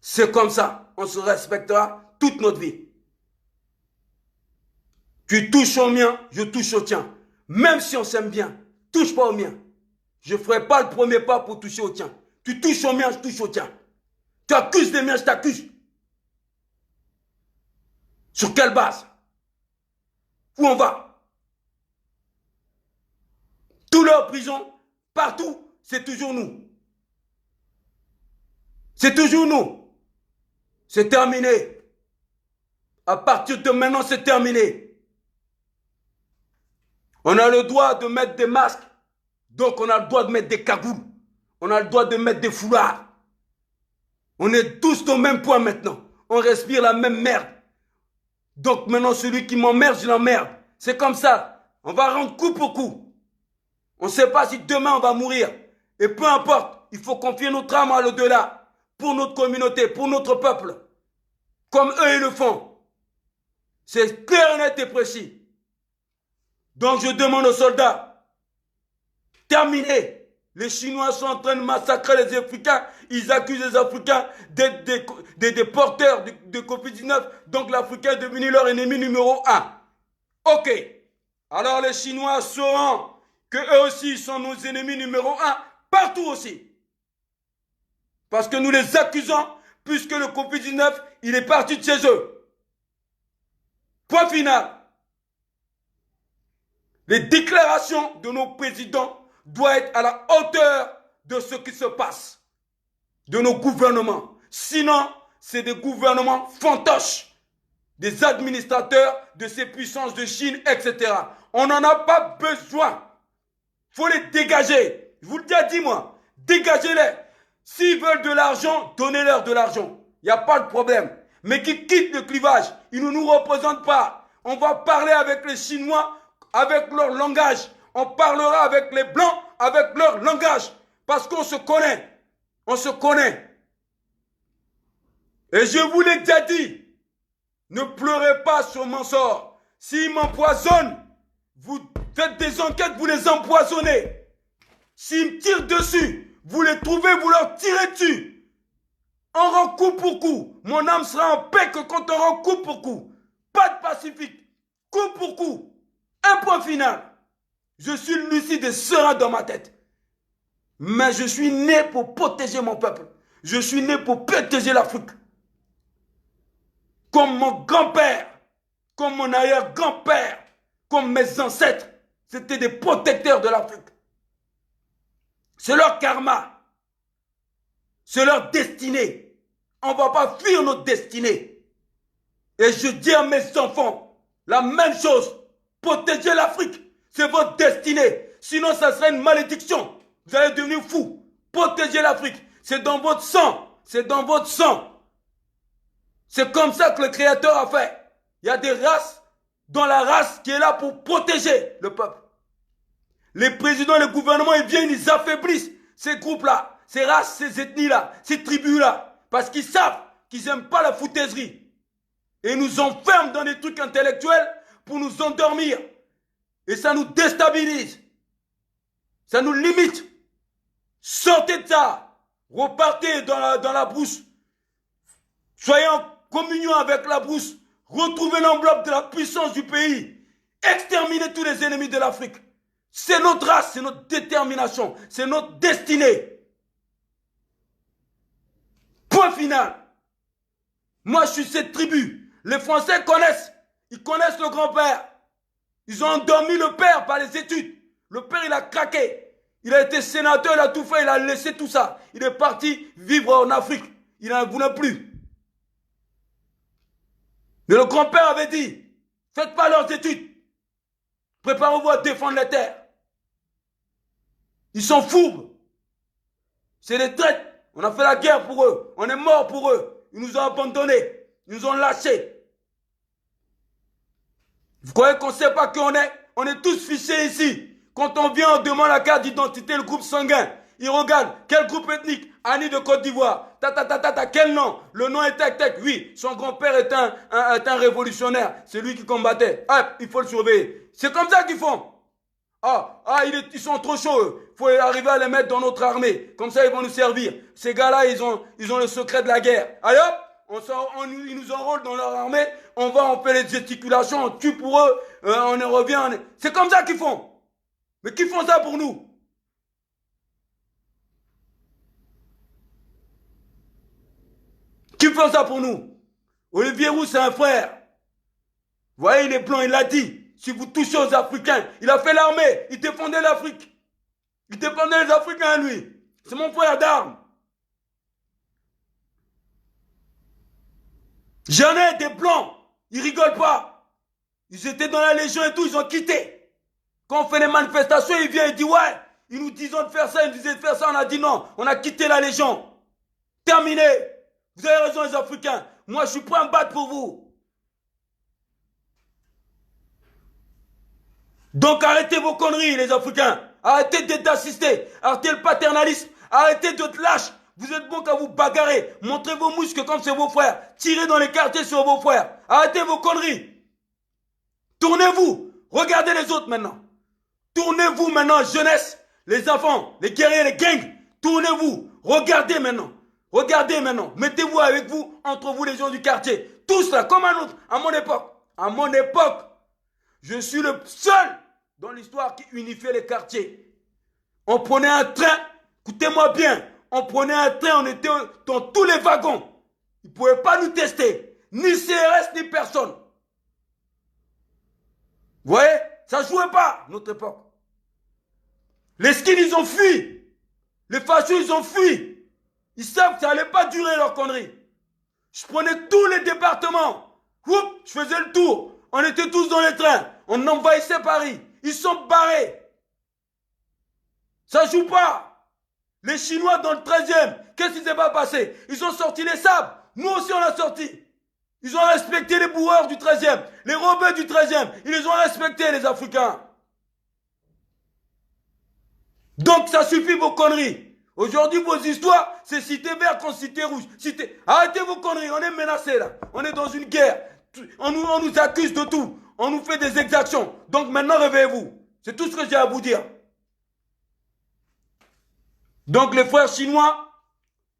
C'est comme ça, on se respectera toute notre vie. Tu touches au mien, je touche au tien. Même si on s'aime bien, touche pas au mien. Je ne ferai pas le premier pas pour toucher au tien. Tu touches au mien, je touche au tien. Tu accuses les miens, je t'accuse. Sur quelle base? Où on va? Tous leurs prisons, partout, c'est toujours nous. C'est toujours nous. C'est terminé. À partir de maintenant, c'est terminé. On a le droit de mettre des masques. Donc, on a le droit de mettre des cagoules. On a le droit de mettre des foulards. On est tous au même point maintenant. On respire la même merde. Donc, maintenant, celui qui m'emmerde, je l'emmerde. C'est comme ça. On va rendre coup pour coup. On ne sait pas si demain, on va mourir. Et peu importe, il faut confier notre âme à l'au-delà. Pour notre communauté, pour notre peuple. Comme eux, ils le font. C'est clair, net et précis. Donc, je demande aux soldats, terminez. Les Chinois sont en train de massacrer les Africains. Ils accusent les Africains d'être des porteurs de Covid-19. Donc l'Africain est devenu leur ennemi numéro 1. Ok. Alors les Chinois sauront qu'eux aussi sont nos ennemis numéro 1 partout aussi. Parce que nous les accusons puisque le Covid-19, il est parti de chez eux. Point final. Les déclarations de nos présidents doivent être à la hauteur de ce qui se passe, de nos gouvernements. Sinon, c'est des gouvernements fantoches, des administrateurs de ces puissances de Chine, etc. On n'en a pas besoin. Il faut les dégager. Je vous le dis, dis-moi, dégagez-les. S'ils veulent de l'argent, donnez-leur de l'argent. Il n'y a pas de problème. Mais qu'ils quittent le clivage. Ils ne nous représentent pas. On va parler avec les Chinois, avec leur langage. On parlera avec les Blancs, avec leur langage. Parce qu'on se connaît. On se connaît. Et je vous l'ai déjà dit. Ne pleurez pas sur mon sort. S'ils m'empoisonnent, vous faites des enquêtes, vous les empoisonnez. S'ils me tirent dessus, vous les trouvez, vous leur tirez dessus. On rend coup pour coup. Mon âme sera en paix que quand on rend coup pour coup. Pas de pacifique. Coup pour coup. Un point final. Je suis lucide et serein dans ma tête. Mais je suis né pour protéger mon peuple. Je suis né pour protéger l'Afrique. Comme mon grand-père, comme mon arrière-grand-père, comme mes ancêtres, c'était des protecteurs de l'Afrique. C'est leur karma. C'est leur destinée. On ne va pas fuir notre destinée. Et je dis à mes enfants la même chose. Protéger l'Afrique. C'est votre destinée. Sinon, ça serait une malédiction. Vous allez devenir fou. Protégez l'Afrique. C'est dans votre sang. C'est dans votre sang. C'est comme ça que le Créateur a fait. Il y a des races dans la race qui est là pour protéger le peuple. Les présidents, les gouvernements, ils viennent, ils affaiblissent ces groupes-là, ces races, ces ethnies-là, ces tribus-là. Parce qu'ils savent qu'ils n'aiment pas la foutaiserie. Et ils nous enferment dans des trucs intellectuels pour nous endormir. Et ça nous déstabilise. Ça nous limite. Sortez de ça. Repartez dans la brousse. Soyez en communion avec la brousse. Retrouvez l'enveloppe de la puissance du pays. Exterminez tous les ennemis de l'Afrique. C'est notre race, c'est notre détermination, c'est notre destinée. Point final. Moi, je suis cette tribu. Les Français connaissent. Ils connaissent le grand-père. Ils ont endormi le père par les études. Le père, il a craqué. Il a été sénateur, il a tout fait, il a laissé tout ça. Il est parti vivre en Afrique. Il n'en voulait plus. Mais le grand-père avait dit, faites pas leurs études. Préparez-vous à défendre les terres. Ils sont fous. C'est des traites. On a fait la guerre pour eux. On est mort pour eux. Ils nous ont abandonnés. Ils nous ont lâchés. Vous croyez qu'on ne sait pas qui on est? On est tous fichés ici. Quand on vient, on demande la carte d'identité, le groupe sanguin. Ils regardent. Quel groupe ethnique? Annie de Côte d'Ivoire. Quel nom? Le nom est tac. Oui, son grand-père est un révolutionnaire. C'est lui qui combattait. Ah, il faut le surveiller. C'est comme ça qu'ils font. Ils sont trop chauds. Il faut arriver à les mettre dans notre armée. Comme ça, ils vont nous servir. Ces gars-là, ils ont le secret de la guerre. Allez hop, ils nous enrôlent dans leur armée. On fait les gesticulations, on tue pour eux. On revient. C'est comme ça qu'ils font. Mais qui font ça pour nous? Qui font ça pour nous? Olivier Roux, c'est un frère. Vous voyez, il est blanc, il l'a dit. Si vous touchez aux Africains, il a fait l'armée, il défendait l'Afrique. Il défendait les Africains, lui. C'est mon frère d'armes. J'en ai des blancs, ils rigolent pas. Ils étaient dans la Légion et tout, ils ont quitté. Quand on fait les manifestations, il vient et dit ouais, ils nous disent de faire ça, ils nous disaient de faire ça, on a dit non, on a quitté la Légion. Terminé. Vous avez raison les Africains, moi je suis prêt à me battre pour vous. Donc arrêtez vos conneries les Africains. Arrêtez d'être assistés. Arrêtez le paternalisme. Arrêtez d'être lâches. Vous êtes bons qu'à vous bagarrer. Montrez vos muscles comme c'est vos frères. Tirez dans les quartiers sur vos frères. Arrêtez vos conneries. Tournez-vous. Regardez les autres maintenant. Tournez-vous maintenant, jeunesse. Les enfants, les guerriers, les gangs. Tournez-vous. Regardez maintenant. Regardez maintenant. Mettez-vous avec vous, entre vous les gens du quartier. Tous là, comme un autre. À mon époque. À mon époque. Je suis le seul dans l'histoire qui unifiait les quartiers. On prenait un train, écoutez-moi bien, on prenait un train, on était dans tous les wagons. Ils ne pouvaient pas nous tester, ni CRS, ni personne. Vous voyez, ça ne jouait pas, notre époque. Les skins, ils ont fui. Les fachos, ils ont fui. Ils savent que ça n'allait pas durer leur connerie. Je prenais tous les départements. Oups, je faisais le tour. On était tous dans les trains. On envahissait Paris. Ils sont barrés. Ça joue pas. Les Chinois dans le 13e, qu'est-ce qui s'est pas passé? Ils ont sorti les sabres. Nous aussi, on a sorti. Ils ont respecté les bourreurs du 13e, les rebelles du 13e. Ils les ont respectés, les Africains. Donc, ça suffit vos conneries. Aujourd'hui, vos histoires, c'est cité vert contre cité rouge. Arrêtez vos conneries. On est menacés, là. On est dans une guerre. On nous accuse de tout. On nous fait des exactions. Donc maintenant, réveillez-vous. C'est tout ce que j'ai à vous dire. Donc les frères chinois,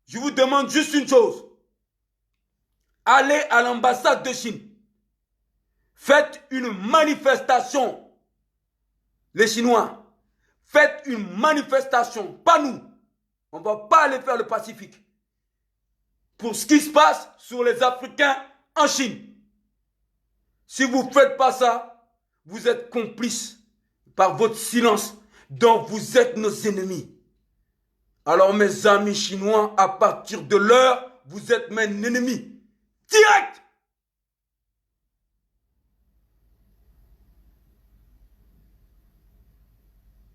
je vous demande juste une chose. Allez à l'ambassade de Chine. Faites une manifestation. Les Chinois, faites une manifestation. Pas nous. On ne va pas aller faire le Pacifique. Pour ce qui se passe sur les Africains en Chine. Si vous ne faites pas ça, vous êtes complices par votre silence, dont vous êtes nos ennemis. Alors mes amis chinois, à partir de l'heure, vous êtes mes ennemis. Direct!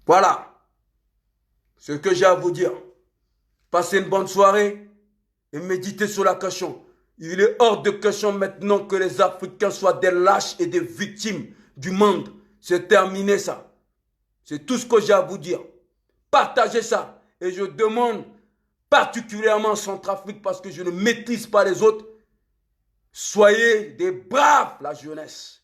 Voilà ce que j'ai à vous dire. Passez une bonne soirée et méditez sur la question. Il est hors de question maintenant que les Africains soient des lâches et des victimes du monde. C'est terminé ça. C'est tout ce que j'ai à vous dire. Partagez ça. Et je demande particulièrement en Centrafrique parce que je ne maîtrise pas les autres. Soyez des braves, la jeunesse.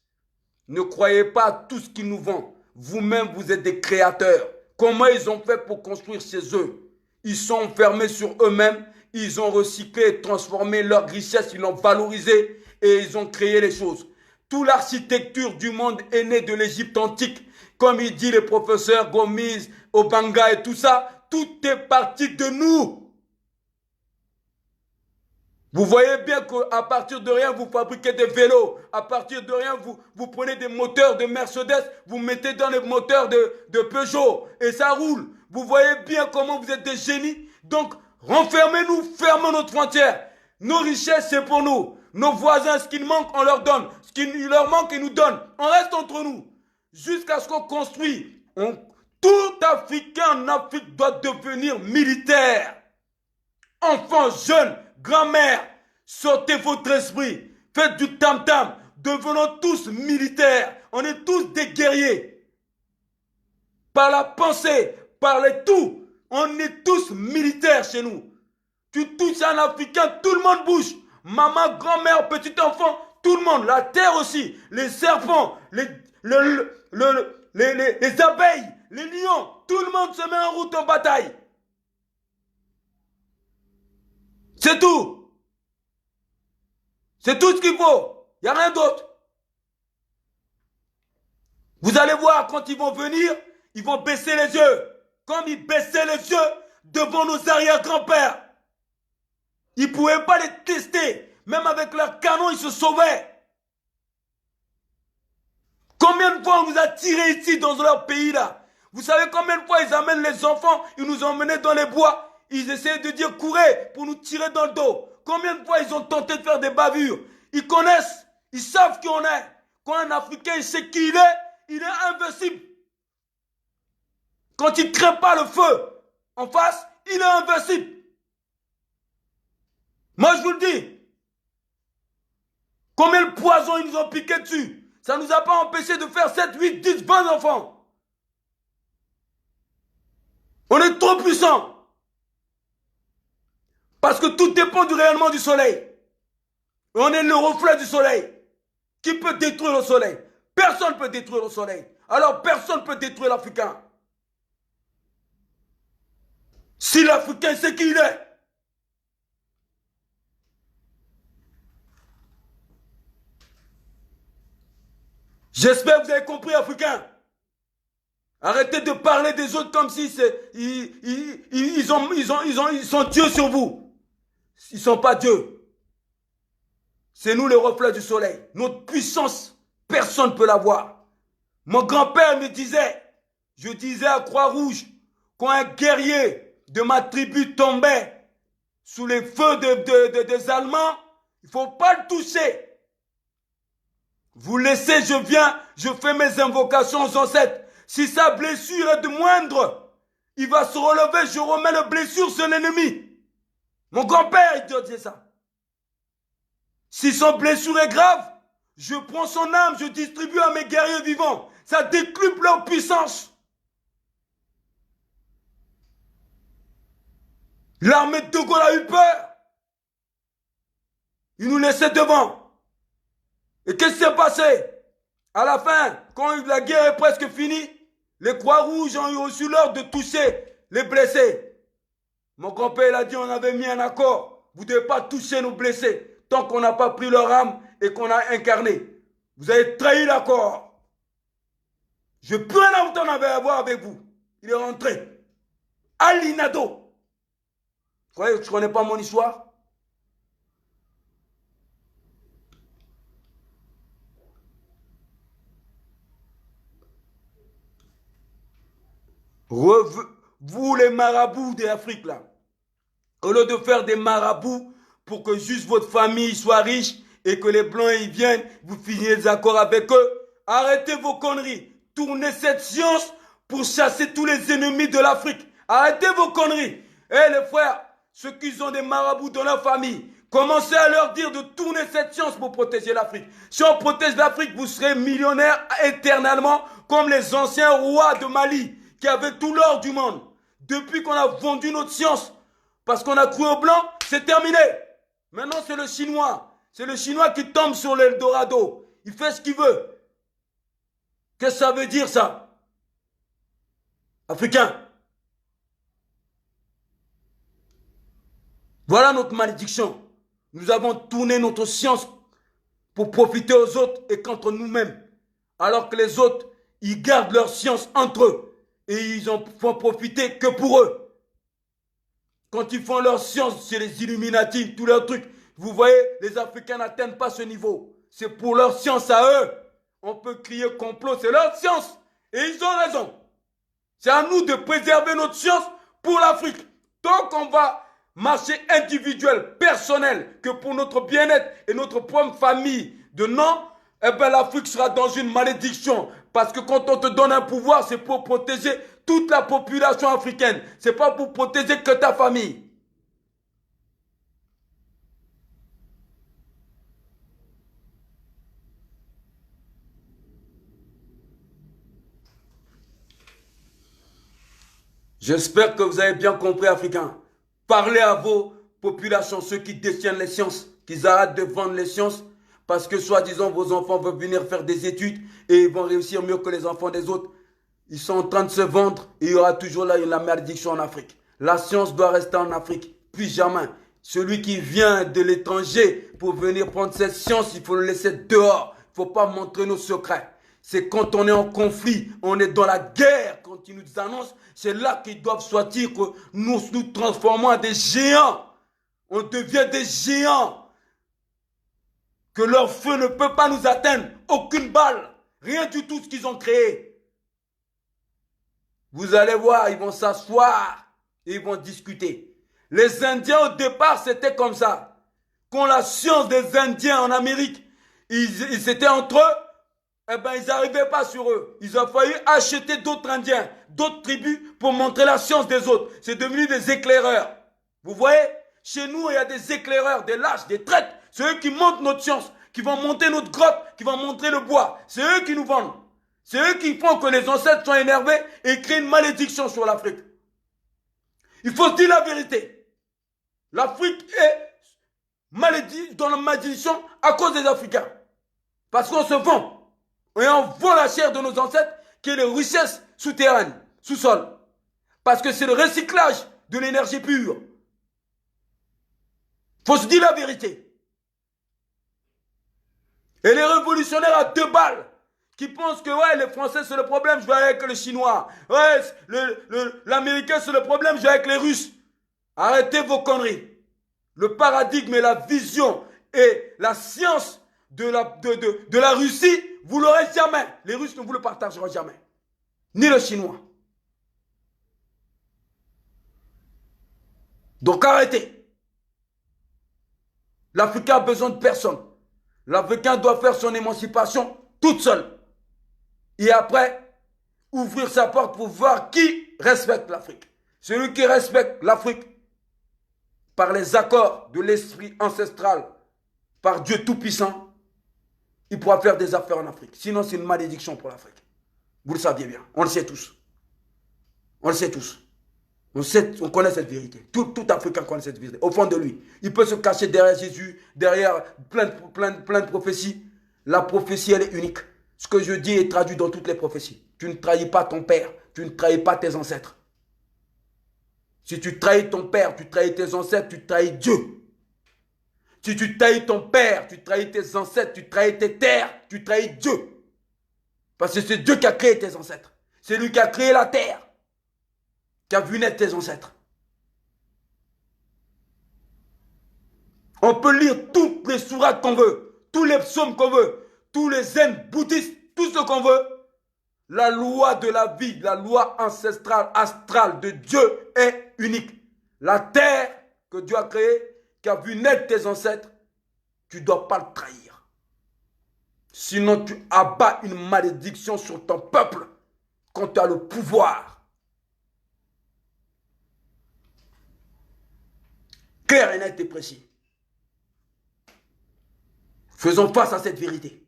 Ne croyez pas à tout ce qu'ils nous vendent. Vous-même, vous êtes des créateurs. Comment ils ont fait pour construire chez eux? Ils sont enfermés sur eux-mêmes. Ils ont recyclé et transformé leur richesse. Ils l'ont valorisé et ils ont créé les choses. Toute l'architecture du monde est née de l'Égypte antique. Comme il dit le professeur Gomis, Obanga et tout ça, tout est parti de nous. Vous voyez bien qu'à partir de rien, vous fabriquez des vélos. À partir de rien, vous prenez des moteurs de Mercedes, vous mettez dans les moteurs de Peugeot et ça roule. Vous voyez bien comment vous êtes des génies. Donc, renfermez-nous, fermez notre frontière. Nos richesses, c'est pour nous. Nos voisins, ce qu'il manque, on leur donne. Ce qu'il leur manque, ils nous donnent. On reste entre nous. Jusqu'à ce qu'on construise. Tout Africain en Afrique doit devenir militaire. Enfants, jeunes, grand-mère, sortez votre esprit, faites du tam-tam, devenons tous militaires, on est tous des guerriers. Par la pensée, par les tout, on est tous militaires chez nous. Tu touches un Africain, tout le monde bouge. Maman, grand-mère, petit enfant, tout le monde, la terre aussi, les serpents, les abeilles, les lions, tout le monde se met en route en bataille. C'est tout. C'est tout ce qu'il faut. Il n'y a rien d'autre. Vous allez voir, quand ils vont venir, ils vont baisser les yeux. Comme ils baissaient les yeux devant nos arrière-grands-pères. Ils ne pouvaient pas les tester. Même avec leurs canons, ils se sauvaient. Combien de fois on nous a tirés ici dans leur pays là? Vous savez combien de fois ils amènent les enfants, ils nous emmenaient dans les bois. Ils essayaient de dire courez pour nous tirer dans le dos. Combien de fois ils ont tenté de faire des bavures? Ils connaissent, ils savent qui on est. Quand un Africain il sait qui il est invincible. Quand il ne craint pas le feu en face, il est invincible. Moi je vous le dis. Combien de poisons ils nous ont piqué dessus? Ça ne nous a pas empêché de faire 7, 8, 10, 20 enfants. On est trop puissants. Parce que tout dépend du rayonnement du soleil. On est le reflet du soleil. Qui peut détruire le soleil? Personne ne peut détruire le soleil. Alors personne ne peut détruire l'Africain. Si l'Africain sait qui il est. J'espère que vous avez compris, Africains. Arrêtez de parler des autres comme si ils sont Dieu sur vous. Ils ne sont pas Dieu. C'est nous les reflets du soleil. Notre puissance, personne ne peut la voir. Mon grand-père me disait, je disais à Croix-Rouge, quand un guerrier de ma tribu tombait sous les feux des Allemands, il ne faut pas le toucher. Vous laissez, je viens, je fais mes invocations aux ancêtres. Si sa blessure est de moindre, il va se relever, je remets la blessure sur l'ennemi. Mon grand-père, il disait ça. Si son blessure est grave, je prends son âme, je distribue à mes guerriers vivants. Ça décuple leur puissance. L'armée de Gaulle a eu peur. Il nous laissait devant. Et qu'est-ce qui s'est passé? À la fin, quand la guerre est presque finie, les Croix-Rouges ont eu reçu l'ordre de toucher les blessés. Mon grand-père a dit on avait mis un accord. Vous ne devez pas toucher nos blessés tant qu'on n'a pas pris leur âme et qu'on a incarné. Vous avez trahi l'accord. Je peux rien à voir avec vous. Il est rentré. Ali Nado. Vous croyez que je ne connais pas mon histoire? Vous les marabouts d'Afrique là, au lieu de faire des marabouts pour que juste votre famille soit riche et que les blancs y viennent, vous finiez des accords avec eux, arrêtez vos conneries, tournez cette science pour chasser tous les ennemis de l'Afrique. Arrêtez vos conneries. Eh les frères, ceux qui ont des marabouts dans leur famille, commencez à leur dire de tourner cette science pour protéger l'Afrique. Si on protège l'Afrique, vous serez millionnaires éternellement comme les anciens rois de Mali qui avaient tout l'or du monde. Depuis qu'on a vendu notre science, parce qu'on a cru au blanc, c'est terminé. Maintenant, c'est le Chinois. C'est le Chinois qui tombe sur l'Eldorado. Il fait ce qu'il veut. Qu'est-ce que ça veut dire, ça? Africain. Voilà notre malédiction. Nous avons tourné notre science pour profiter aux autres et contre nous-mêmes. Alors que les autres, ils gardent leur science entre eux. Et ils en font profiter que pour eux. Quand ils font leur science, c'est les Illuminati, tous leurs trucs. Vous voyez, les Africains n'atteignent pas ce niveau. C'est pour leur science à eux. On peut crier complot, c'est leur science. Et ils ont raison. C'est à nous de préserver notre science pour l'Afrique. Tant qu'on va marcher individuel, personnel, que pour notre bien-être et notre propre famille de non, eh ben l'Afrique sera dans une malédiction. Parce que quand on te donne un pouvoir, c'est pour protéger toute la population africaine. C'est pas pour protéger que ta famille. J'espère que vous avez bien compris, Africains. Parlez à vos populations, ceux qui détiennent les sciences, qu'ils arrêtent de vendre les sciences, parce que soi-disant vos enfants veulent venir faire des études et ils vont réussir mieux que les enfants des autres. Ils sont en train de se vendre et il y aura toujours là la malédiction en Afrique. La science doit rester en Afrique, puis jamais. Celui qui vient de l'étranger pour venir prendre cette science, il faut le laisser dehors. Il ne faut pas montrer nos secrets. C'est quand on est en conflit, on est dans la guerre, quand ils nous annoncent, c'est là qu'ils doivent sortir que nous nous transformons en des géants. On devient des géants. Que leur feu ne peut pas nous atteindre. Aucune balle. Rien du tout ce qu'ils ont créé. Vous allez voir, ils vont s'asseoir et ils vont discuter. Les Indiens au départ, c'était comme ça. Quand la science des Indiens en Amérique, ils étaient entre eux, eh ben, ils n'arrivaient pas sur eux. Ils ont failli acheter d'autres Indiens, d'autres tribus pour montrer la science des autres. C'est devenu des éclaireurs. Vous voyez, chez nous, il y a des éclaireurs, des lâches, des traites. C'est eux qui montrent notre science, qui vont monter notre grotte, qui vont montrer le bois. C'est eux qui nous vendent. C'est eux qui font que les ancêtres sont énervés et créent une malédiction sur l'Afrique. Il faut se dire la vérité. L'Afrique est malédite dans la malédiction à cause des Africains. Parce qu'on se vend. Et on vend la chair de nos ancêtres qui est les richesses souterraines, sous-sol. Parce que c'est le recyclage de l'énergie pure. Faut se dire la vérité. Et les révolutionnaires à 2 balles qui pensent que ouais, les Français c'est le problème, je vais avec les Chinois. Ouais, l'Américain c'est le problème, je vais avec les Russes. Arrêtez vos conneries. Le paradigme et la vision et la science de la Russie, vous l'aurez jamais. Les Russes ne vous le partageront jamais. Ni les Chinois. Donc arrêtez. L'Africain a besoin de personne. L'Africain doit faire son émancipation toute seule. Et après, ouvrir sa porte pour voir qui respecte l'Afrique. Celui qui respecte l'Afrique par les accords de l'esprit ancestral, par Dieu Tout-Puissant, il pourra faire des affaires en Afrique. Sinon, c'est une malédiction pour l'Afrique. Vous le saviez bien. On le sait tous. On le sait tous. On connaît cette vérité. Tout Africain connaît cette vérité. Au fond de lui. Il peut se cacher derrière Jésus, derrière plein de prophéties. La prophétie, elle est unique. Ce que je dis est traduit dans toutes les prophéties. Tu ne trahis pas ton père. Tu ne trahis pas tes ancêtres. Si tu trahis ton père, tu trahis tes ancêtres, tu trahis Dieu. Si tu trahis ton père, tu trahis tes ancêtres, tu trahis tes terres, tu trahis Dieu. Parce que c'est Dieu qui a créé tes ancêtres. C'est lui qui a créé la terre, qui a vu naître tes ancêtres. On peut lire toutes les sourates qu'on veut, tous les psaumes qu'on veut, tous les zen bouddhistes, tout ce qu'on veut. La loi de la vie, la loi ancestrale, astrale de Dieu est unique. La terre que Dieu a créée, qui a vu naître tes ancêtres, tu ne dois pas le trahir. Sinon, tu abats une malédiction sur ton peuple quand tu as le pouvoir. Clair et net et précis. Faisons face à cette vérité.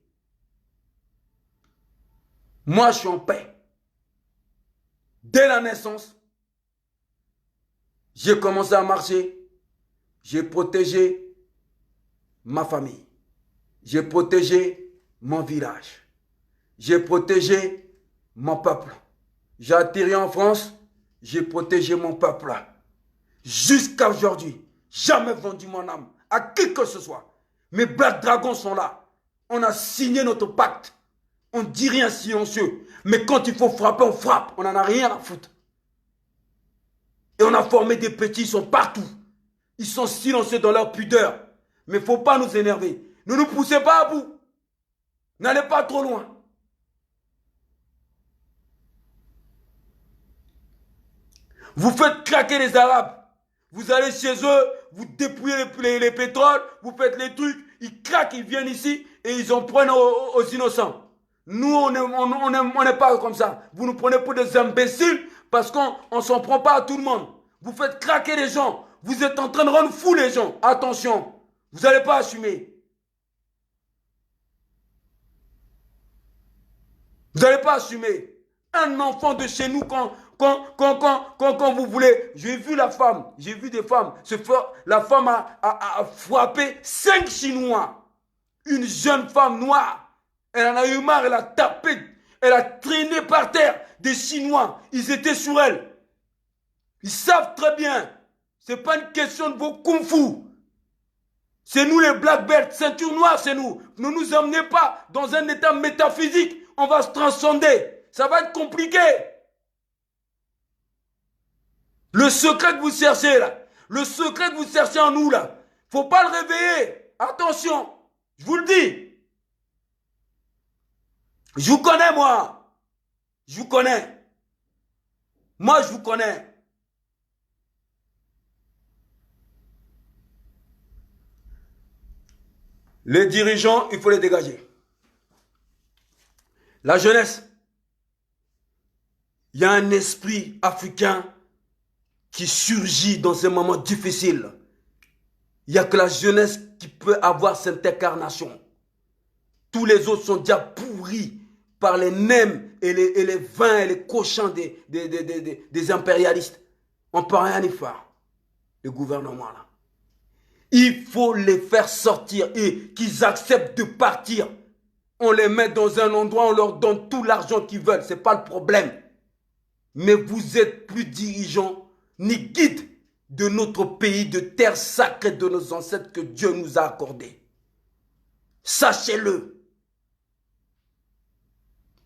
Moi, je suis en paix. Dès la naissance, j'ai commencé à marcher. J'ai protégé ma famille. J'ai protégé mon village. J'ai protégé mon peuple. J'ai atterri en France. J'ai protégé mon peuple. Jusqu'à aujourd'hui, jamais vendu mon âme à qui que ce soit. Mes Black Dragons sont là. On a signé notre pacte. On ne dit rien silencieux. Mais quand il faut frapper, on frappe. On n'en a rien à foutre. Et on a formé des petits, ils sont partout. Ils sont silencieux dans leur pudeur. Mais il ne faut pas nous énerver. Ne nous poussez pas à bout. N'allez pas trop loin. Vous faites craquer les Arabes. Vous allez chez eux, vous dépouillez les pétroles, vous faites les trucs, ils craquent, ils viennent ici et ils en prennent aux innocents. Nous, on n'est pas comme ça. Vous nous prenez pour des imbéciles parce qu'on ne s'en prend pas à tout le monde. Vous faites craquer les gens. Vous êtes en train de rendre fous les gens. Attention, vous n'allez pas assumer. Vous n'allez pas assumer. Un enfant de chez nous, quand vous voulez, j'ai vu la femme, j'ai vu des femmes, la femme a frappé 5 Chinois. Une jeune femme noire, elle en a eu marre, elle a tapé, elle a traîné par terre des Chinois. Ils étaient sur elle. Ils savent très bien, ce n'est pas une question de vos kung-fu. C'est nous les black belts, ceinture noire, c'est nous. Ne nous emmenez pas dans un état métaphysique. On va se transcender. Ça va être compliqué. Le secret que vous cherchez là, le secret que vous cherchez en nous là, faut pas le réveiller. Attention, je vous le dis. Je vous connais moi. Je vous connais. Moi je vous connais. Les dirigeants, il faut les dégager. La jeunesse, il y a un esprit africain qui surgit dans ces moments difficiles. Il n'y a que la jeunesse qui peut avoir cette incarnation. Tous les autres sont déjà pourris par les nems et les vins et les cochons des impérialistes. On ne peut rien y faire, le gouvernement là. Il faut les faire sortir et qu'ils acceptent de partir. On les met dans un endroit, on leur donne tout l'argent qu'ils veulent. Ce n'est pas le problème. Mais vous êtes plus dirigeants ni guides de notre pays, de terre sacrée de nos ancêtres que Dieu nous a accordé. Sachez-le.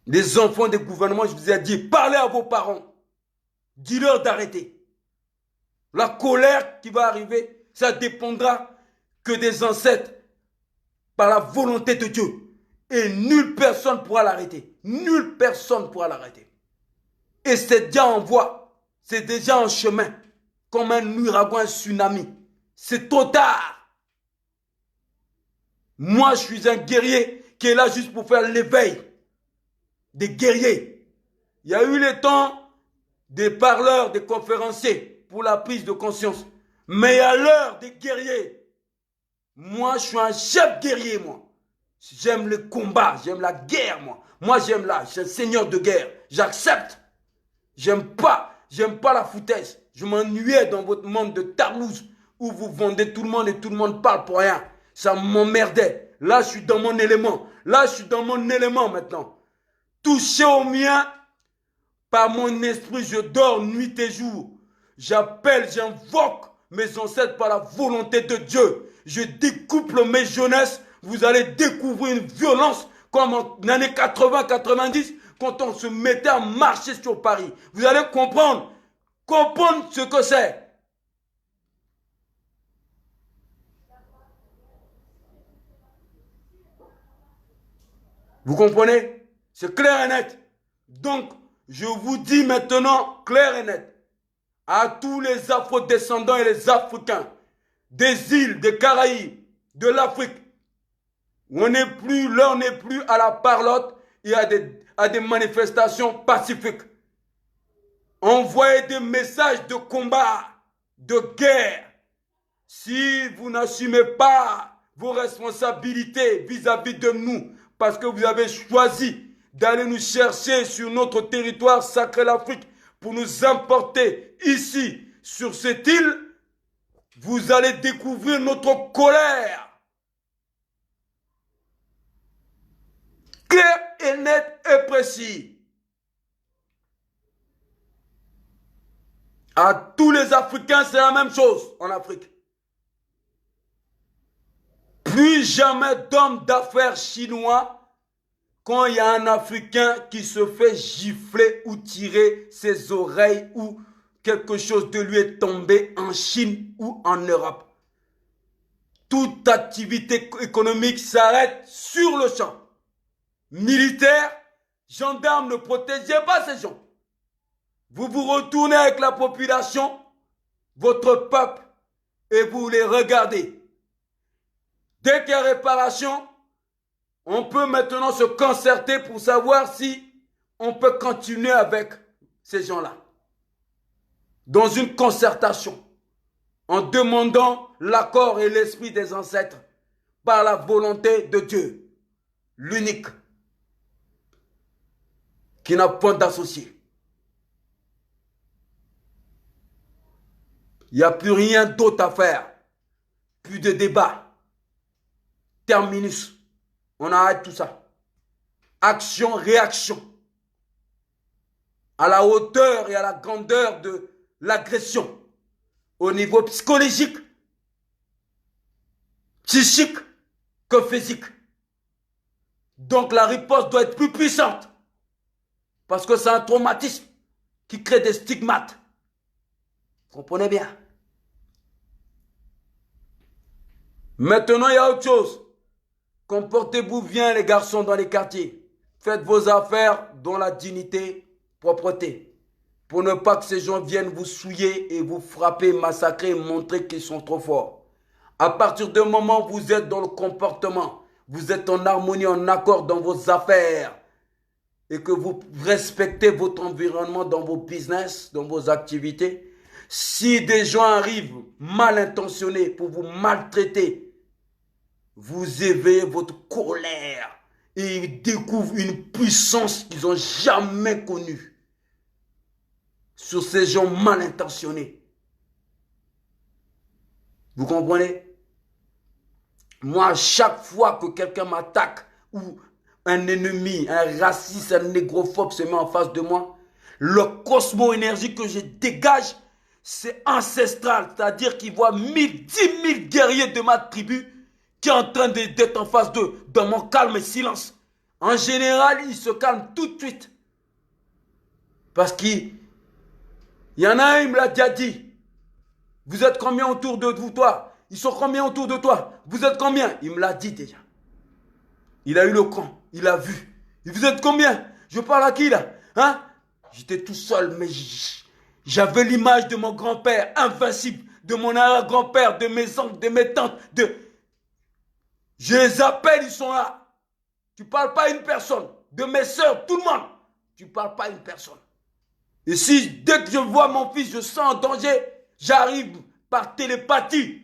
Les enfants des gouvernements, je vous ai dit, parlez à vos parents. Dis-leur d'arrêter. La colère qui va arriver, ça dépendra que des ancêtres par la volonté de Dieu. Et nulle personne pourra l'arrêter. Nulle personne pourra l'arrêter. Et c'est déjà en voie. C'est déjà en chemin. Comme un ouragan, un tsunami. C'est trop tard. Moi, je suis un guerrier qui est là juste pour faire l'éveil des guerriers. Il y a eu les temps des parleurs, des conférenciers pour la prise de conscience. Mais il y a l'heure des guerriers. Moi, je suis un chef guerrier, moi. J'aime le combat, j'aime la guerre, moi. Moi, j'aime là, je suis un seigneur de guerre. J'accepte. J'aime pas la foutaise. Je m'ennuyais dans votre monde de tarlouse où vous vendez tout le monde et tout le monde parle pour rien. Ça m'emmerdait. Là, je suis dans mon élément. Là, je suis dans mon élément maintenant. Touché au mien, par mon esprit, je dors nuit et jour. J'appelle, j'invoque mes ancêtres par la volonté de Dieu. Je découple mes jeunesses. Vous allez découvrir une violence comme en années 80-90 quand on se mettait à marcher sur Paris. Vous allez comprendre ce que c'est. Vous comprenez? C'est clair et net. Donc, je vous dis maintenant, clair et net, à tous les afro-descendants et les Africains, des îles, des Caraïbes, de l'Afrique, l'heure n'est plus à la parlotte et à des manifestations pacifiques. envoyez des messages de combat, de guerre. Si vous n'assumez pas vos responsabilités vis-à-vis de nous, parce que vous avez choisi d'aller nous chercher sur notre territoire sacré l'Afrique pour nous importer ici, sur cette île, vous allez découvrir notre colère. Clair et net et précis. À tous les Africains, c'est la même chose en Afrique. Plus jamais d'hommes d'affaires chinois quand il y a un Africain qui se fait gifler ou tirer ses oreilles ou quelque chose de lui est tombé en Chine ou en Europe. Toute activité économique s'arrête sur le champ. Militaires, gendarmes, ne protégez pas ces gens. Vous vous retournez avec la population, votre peuple, et vous les regardez. Dès qu'il y a réparation, on peut maintenant se concerter pour savoir si on peut continuer avec ces gens-là. Dans une concertation, en demandant l'accord et l'esprit des ancêtres par la volonté de Dieu, l'unique, qui n'a point d'associé. Il n'y a plus rien d'autre à faire. Plus de débat. Terminus. On arrête tout ça. Action, réaction. À la hauteur et à la grandeur de l'agression. Au niveau psychologique, psychique que physique. Donc la riposte doit être plus puissante. Parce que c'est un traumatisme qui crée des stigmates. Vous comprenez bien? Maintenant, il y a autre chose. Comportez-vous bien, les garçons, dans les quartiers. Faites vos affaires dans la dignité, propreté. Pour ne pas que ces gens viennent vous souiller et vous frapper, massacrer, montrer qu'ils sont trop forts. À partir du moment où vous êtes dans le comportement, vous êtes en harmonie, en accord dans vos affaires et que vous respectez votre environnement dans vos business, dans vos activités, si des gens arrivent mal intentionnés pour vous maltraiter, vous éveillez votre colère et ils découvrent une puissance qu'ils n'ont jamais connue sur ces gens mal intentionnés. Vous comprenez? Moi, chaque fois que quelqu'un m'attaque ou un ennemi, un raciste, un négrophobe se met en face de moi, le cosmo-énergie que je dégage, c'est ancestral. C'est-à-dire qu'il voit 10 000 guerriers de ma tribu qui est en train d'être en face d'eux, dans mon calme et silence. En général, ils se calment tout de suite. Parce qu'il y en a un, il me l'a déjà dit. Vous êtes combien autour de vous, toi? Ils sont combien autour de toi? Vous êtes combien? Il me l'a dit déjà. Il a eu le camp, il a vu. Et vous êtes combien? Je parle à qui là? Hein? J'étais tout seul, mais j'avais l'image de mon grand-père invincible, de mon arrière-grand-père, de mes oncles, de mes tantes, Je les appelle, ils sont là. Tu ne parles pas à une personne. De mes soeurs, tout le monde. Tu ne parles pas à une personne. Et si dès que je vois mon fils, je sens en danger, j'arrive par télépathie.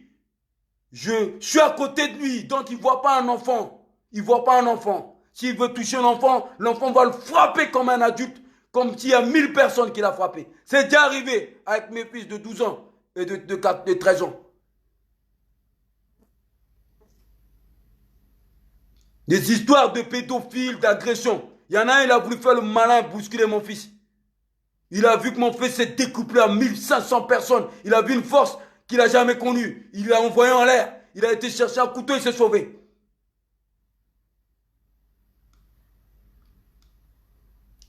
Je suis à côté de lui, donc il ne voit pas un enfant. Il ne voit pas un enfant. S'il veut toucher un enfant, l'enfant va le frapper comme un adulte, comme s'il y a 1000 personnes qui l'ont frappé. C'est déjà arrivé avec mes fils de 12 ans et de 13 ans. Des histoires de pédophiles, d'agression. Il y en a un, il a voulu faire le malin, bousculer mon fils. Il a vu que mon fils s'est découplé à 1500 personnes. Il a vu une force qu'il n'a jamais connue. Il l'a envoyé en l'air. Il a été chercher un couteau, il s'est sauvé.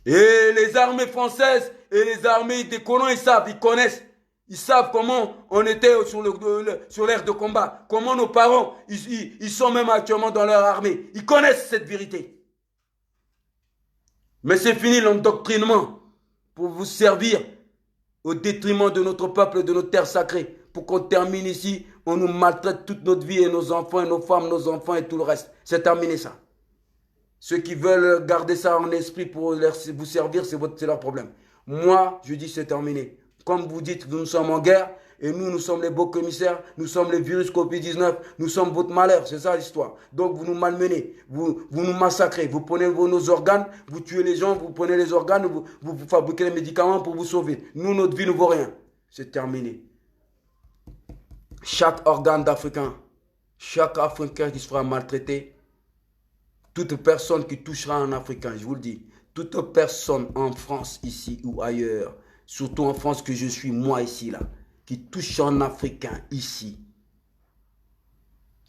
Et les armées françaises et les armées des colons, ils savent, ils connaissent. Ils savent comment on était sur l'aire de combat. Comment nos parents, ils sont même actuellement dans leur armée. Ils connaissent cette vérité. Mais c'est fini l'endoctrinement pour vous servir au détriment de notre peuple et de nos terres sacrées. Pour qu'on termine ici, on nous maltraite toute notre vie et nos enfants et nos femmes, nos enfants et tout le reste. C'est terminé ça. Ceux qui veulent garder ça en esprit pour vous servir, c'est leur problème. Moi, je dis c'est terminé. Comme vous dites, nous sommes en guerre et nous sommes les beaux commissaires, nous sommes les virus Covid-19, nous sommes votre malheur, c'est ça l'histoire. Donc vous nous malmenez, vous nous massacrez, vous prenez nos organes, vous tuez les gens, vous prenez les organes, vous fabriquez les médicaments pour vous sauver. Nous, notre vie ne vaut rien. C'est terminé. Chaque organe d'Africain, chaque Africain qui sera maltraité, toute personne qui touchera un Africain, je vous le dis, toute personne en France, ici ou ailleurs, surtout en France que je suis, moi ici, là, qui touche un Africain ici,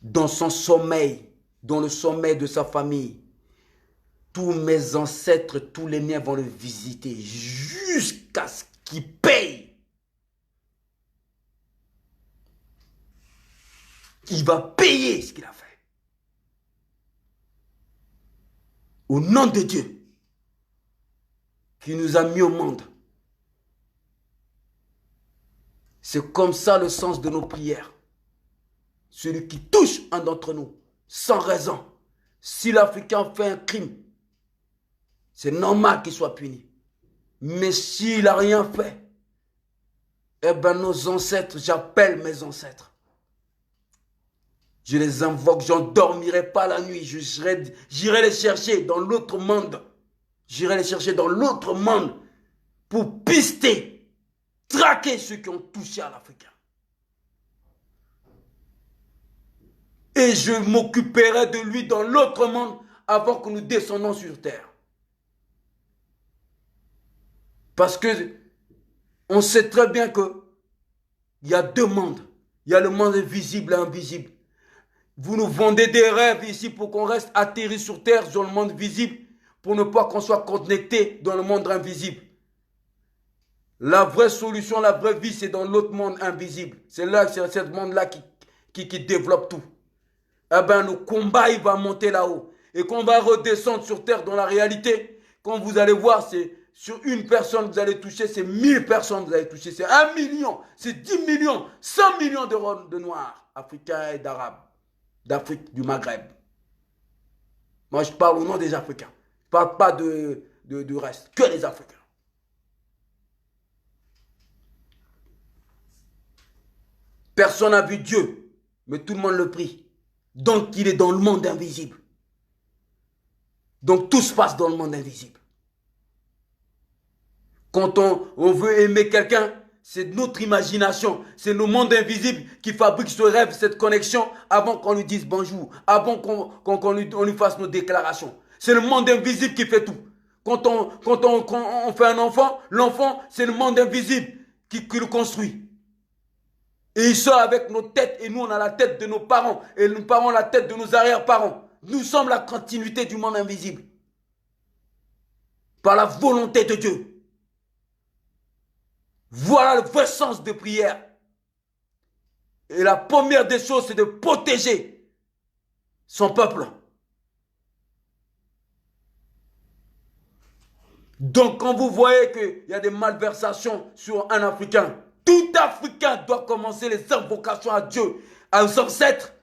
dans son sommeil, dans le sommeil de sa famille, tous mes ancêtres, tous les miens vont le visiter jusqu'à ce qu'il paye. Il va payer ce qu'il a fait. Au nom de Dieu, qui nous a mis au monde. C'est comme ça le sens de nos prières. Celui qui touche un d'entre nous, sans raison, si l'Africain fait un crime, c'est normal qu'il soit puni. Mais s'il n'a rien fait, eh bien nos ancêtres, j'appelle mes ancêtres. Je les invoque, je n'endormirai pas la nuit. J'irai les chercher dans l'autre monde. J'irai les chercher dans l'autre monde pour pister, traquer ceux qui ont touché à l'Africain. Et je m'occuperai de lui dans l'autre monde avant que nous descendions sur terre. Parce que on sait très bien qu'il y a deux mondes. Il y a le monde visible et invisible. Vous nous vendez des rêves ici pour qu'on reste atterri sur terre, dans le monde visible, pour ne pas qu'on soit connecté dans le monde invisible. La vraie solution, la vraie vie, c'est dans l'autre monde invisible. C'est là, c'est ce monde-là qui développe tout. Eh bien, le combat, il va monter là-haut. Et qu'on va redescendre sur terre dans la réalité, quand vous allez voir, c'est sur une personne que vous allez toucher, c'est 1000 personnes que vous allez toucher. C'est 1 million, c'est 10 millions, 100 millions de Noirs, Africains et d'Arabes, d'Afrique, du Maghreb. Moi, je parle au nom des Africains. Je ne parle pas du reste, que les Africains. Personne n'a vu Dieu, mais tout le monde le prie. Donc, il est dans le monde invisible. Donc, tout se passe dans le monde invisible. Quand on veut aimer quelqu'un, c'est notre imagination, c'est le monde invisible qui fabrique ce rêve, cette connexion, avant qu'on lui dise bonjour, avant qu'on lui fasse nos déclarations. C'est le monde invisible qui fait tout. Quand on fait un enfant, l'enfant, c'est le monde invisible qui le construit. Et il sort avec nos têtes, et nous, on a la tête de nos parents, et nos parents, la tête de nos arrière-parents. Nous sommes la continuité du monde invisible. Par la volonté de Dieu. Voilà le vrai sens de prière. Et la première des choses, c'est de protéger son peuple. Donc, quand vous voyez qu'il y a des malversations sur un Africain, tout Africain doit commencer les invocations à Dieu, aux ancêtres,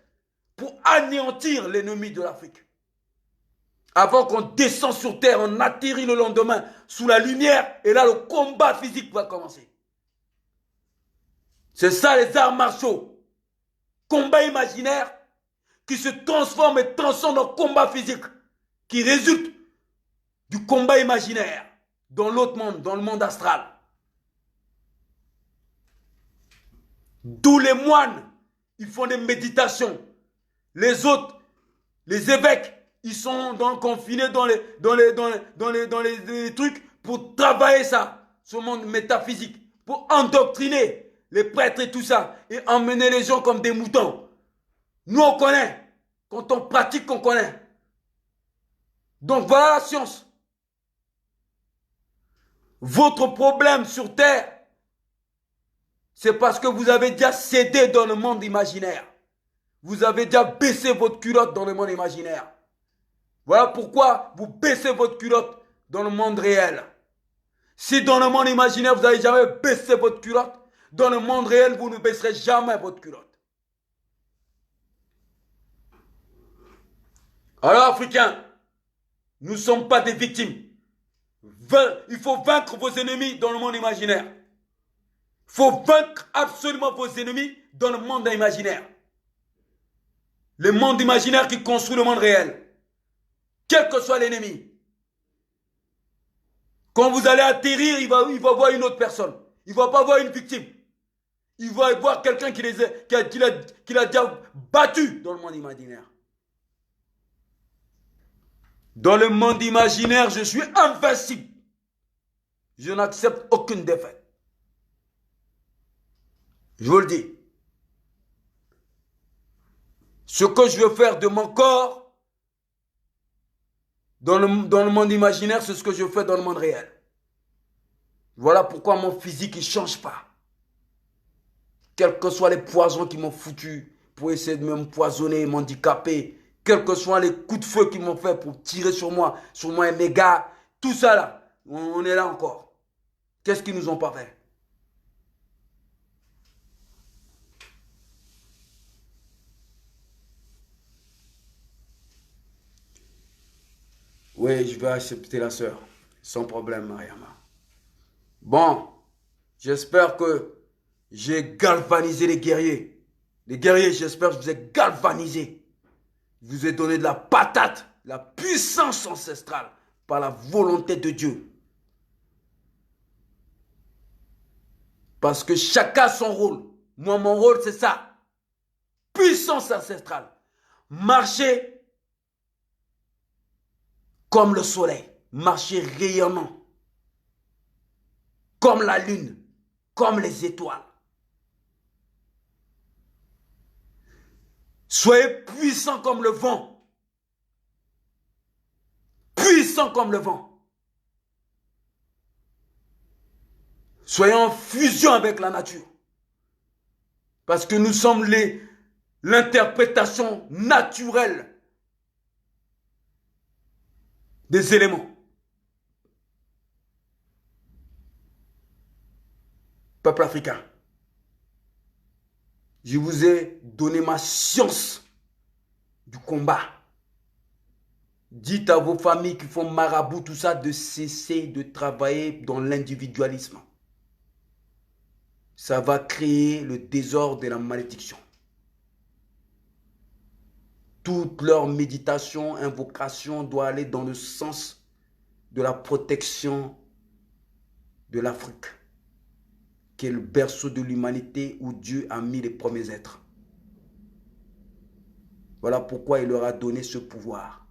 pour anéantir l'ennemi de l'Afrique. Avant qu'on descende sur terre, on atterrit le lendemain sous la lumière, et là, le combat physique va commencer. C'est ça les arts martiaux. Combat imaginaire qui se transforme et transcende en combat physique, qui résulte du combat imaginaire dans l'autre monde, dans le monde astral. Tous les moines, ils font des méditations. Les autres, les évêques, ils sont confinés dans les trucs pour travailler ça, ce monde métaphysique, pour endoctriner les prêtres et tout ça, et emmener les gens comme des moutons. Nous, on connaît. Quand on pratique, on connaît. Donc, voilà la science. Votre problème sur Terre, c'est parce que vous avez déjà cédé dans le monde imaginaire. Vous avez déjà baissé votre culotte dans le monde imaginaire. Voilà pourquoi vous baissez votre culotte dans le monde réel. Si dans le monde imaginaire, vous n'avez jamais baissé votre culotte, dans le monde réel, vous ne baisserez jamais votre culotte. Alors, Africains, nous ne sommes pas des victimes. Il faut vaincre vos ennemis dans le monde imaginaire. Il faut vaincre absolument vos ennemis dans le monde imaginaire. Le monde imaginaire qui construit le monde réel. Quel que soit l'ennemi. Quand vous allez atterrir, il va voir une autre personne. Il ne va pas voir une victime. Il va voir quelqu'un qui l'a déjà battu dans le monde imaginaire. Dans le monde imaginaire, je suis invincible. Je n'accepte aucune défaite. Je vous le dis. Ce que je veux faire de mon corps, dans le monde imaginaire, c'est ce que je fais dans le monde réel. Voilà pourquoi mon physique ne change pas. Quels que soient les poisons qui m'ont foutu pour essayer de m'empoisonner, m'handicaper, quels que soient les coups de feu qu'ils m'ont fait pour tirer sur moi et mes gars, tout ça là, on est là encore. Qu'est-ce qu'ils nous ont pas fait? Oui, je vais accepter la sœur, sans problème, Mariama. Bon, j'espère que j'ai galvanisé les guerriers. Les guerriers, j'espère que je vous ai galvanisé. Je vous ai donné de la patate, la puissance ancestrale par la volonté de Dieu. Parce que chacun a son rôle. Moi, mon rôle, c'est ça. Puissance ancestrale. Marcher comme le soleil. Marcher rayonnant. Comme la lune. Comme les étoiles. Soyez puissants comme le vent. Puissants comme le vent. Soyez en fusion avec la nature. Parce que nous sommes l'interprétation naturelle des éléments. Peuple africain, je vous ai donné ma science du combat. Dites à vos familles qui font marabout, tout ça, de cesser de travailler dans l'individualisme. Ça va créer le désordre et la malédiction. Toute leur méditation, invocation doit aller dans le sens de la protection de l'Afrique, qui est le berceau de l'humanité où Dieu a mis les premiers êtres. Voilà pourquoi il leur a donné ce pouvoir.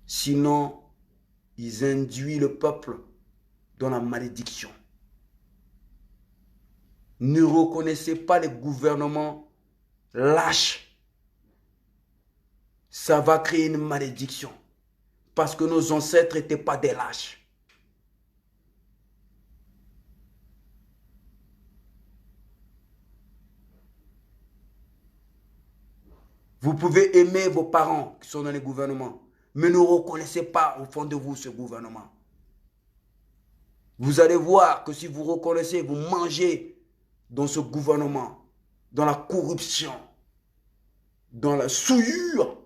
Sinon, ils induisent le peuple dans la malédiction. Ne reconnaissez pas les gouvernements lâches. Ça va créer une malédiction. Parce que nos ancêtres n'étaient pas des lâches. Vous pouvez aimer vos parents qui sont dans les gouvernements, mais ne reconnaissez pas au fond de vous ce gouvernement. Vous allez voir que si vous reconnaissez, vous mangez dans ce gouvernement, dans la corruption, dans la souillure,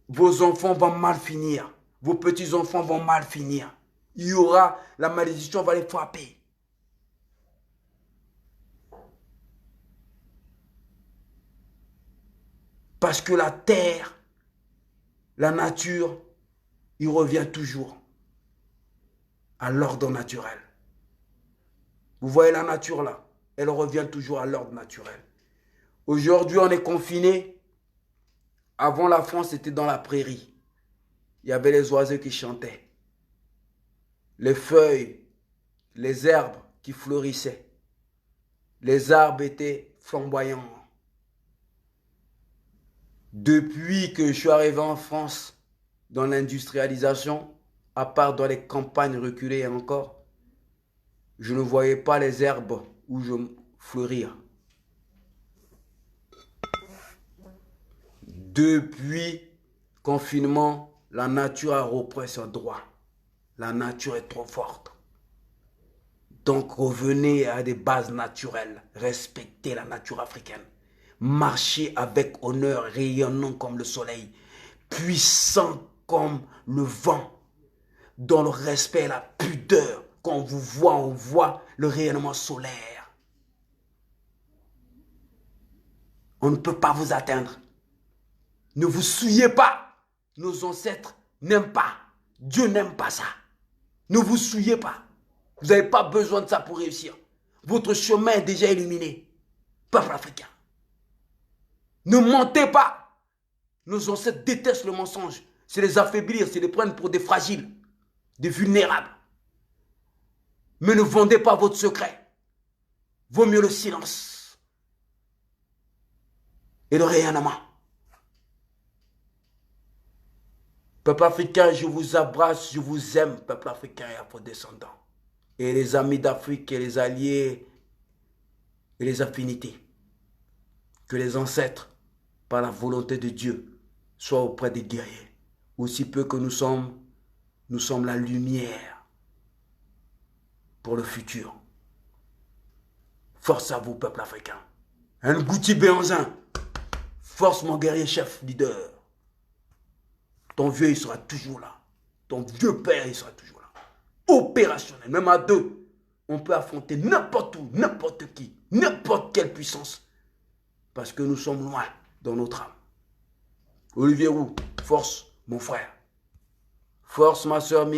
vos enfants vont mal finir. Vos petits-enfants vont mal finir. Il y aura, la malédiction va les frapper. Parce que la terre, la nature, il revient toujours à l'ordre naturel. Vous voyez la nature là, elle revient toujours à l'ordre naturel. Aujourd'hui, on est confiné. Avant, la France était dans la prairie. Il y avait les oiseaux qui chantaient. Les feuilles, les herbes qui fleurissaient. Les arbres étaient flamboyants. Depuis que je suis arrivé en France, dans l'industrialisation, à part dans les campagnes reculées encore, je ne voyais pas les herbes où je fleurir. Depuis confinement, la nature a repris son droit. La nature est trop forte. Donc revenez à des bases naturelles. Respectez la nature africaine. Marchez avec honneur, rayonnant comme le soleil. Puissant comme le vent. dans le respect et la pudeur. Quand on vous voit, on voit le rayonnement solaire. On ne peut pas vous atteindre. Ne vous souillez pas. Nos ancêtres n'aiment pas. Dieu n'aime pas ça. Ne vous souillez pas. Vous n'avez pas besoin de ça pour réussir. Votre chemin est déjà illuminé. Peuple africain. Ne mentez pas. Nos ancêtres détestent le mensonge. C'est les affaiblir, c'est les prendre pour des fragiles, des vulnérables. Mais ne vendez pas votre secret. Vaut mieux le silence et le rayonnement. Peuple africain, je vous abrace, je vous aime, peuple africain et afro-descendants. Et les amis d'Afrique et les alliés et les affinités. Que les ancêtres, par la volonté de Dieu, soient auprès des guerriers. Aussi peu que nous sommes la lumière pour le futur. Force à vous, peuple africain. Un Ngouti Béhanzin. Force mon guerrier chef leader. Ton vieux, il sera toujours là. Ton vieux père, il sera toujours là. Opérationnel. Même à deux, on peut affronter n'importe où, n'importe qui, n'importe quelle puissance. Parce que nous sommes loin dans notre âme. Olivier Roux, force, mon frère. Force, ma soeur Mimi.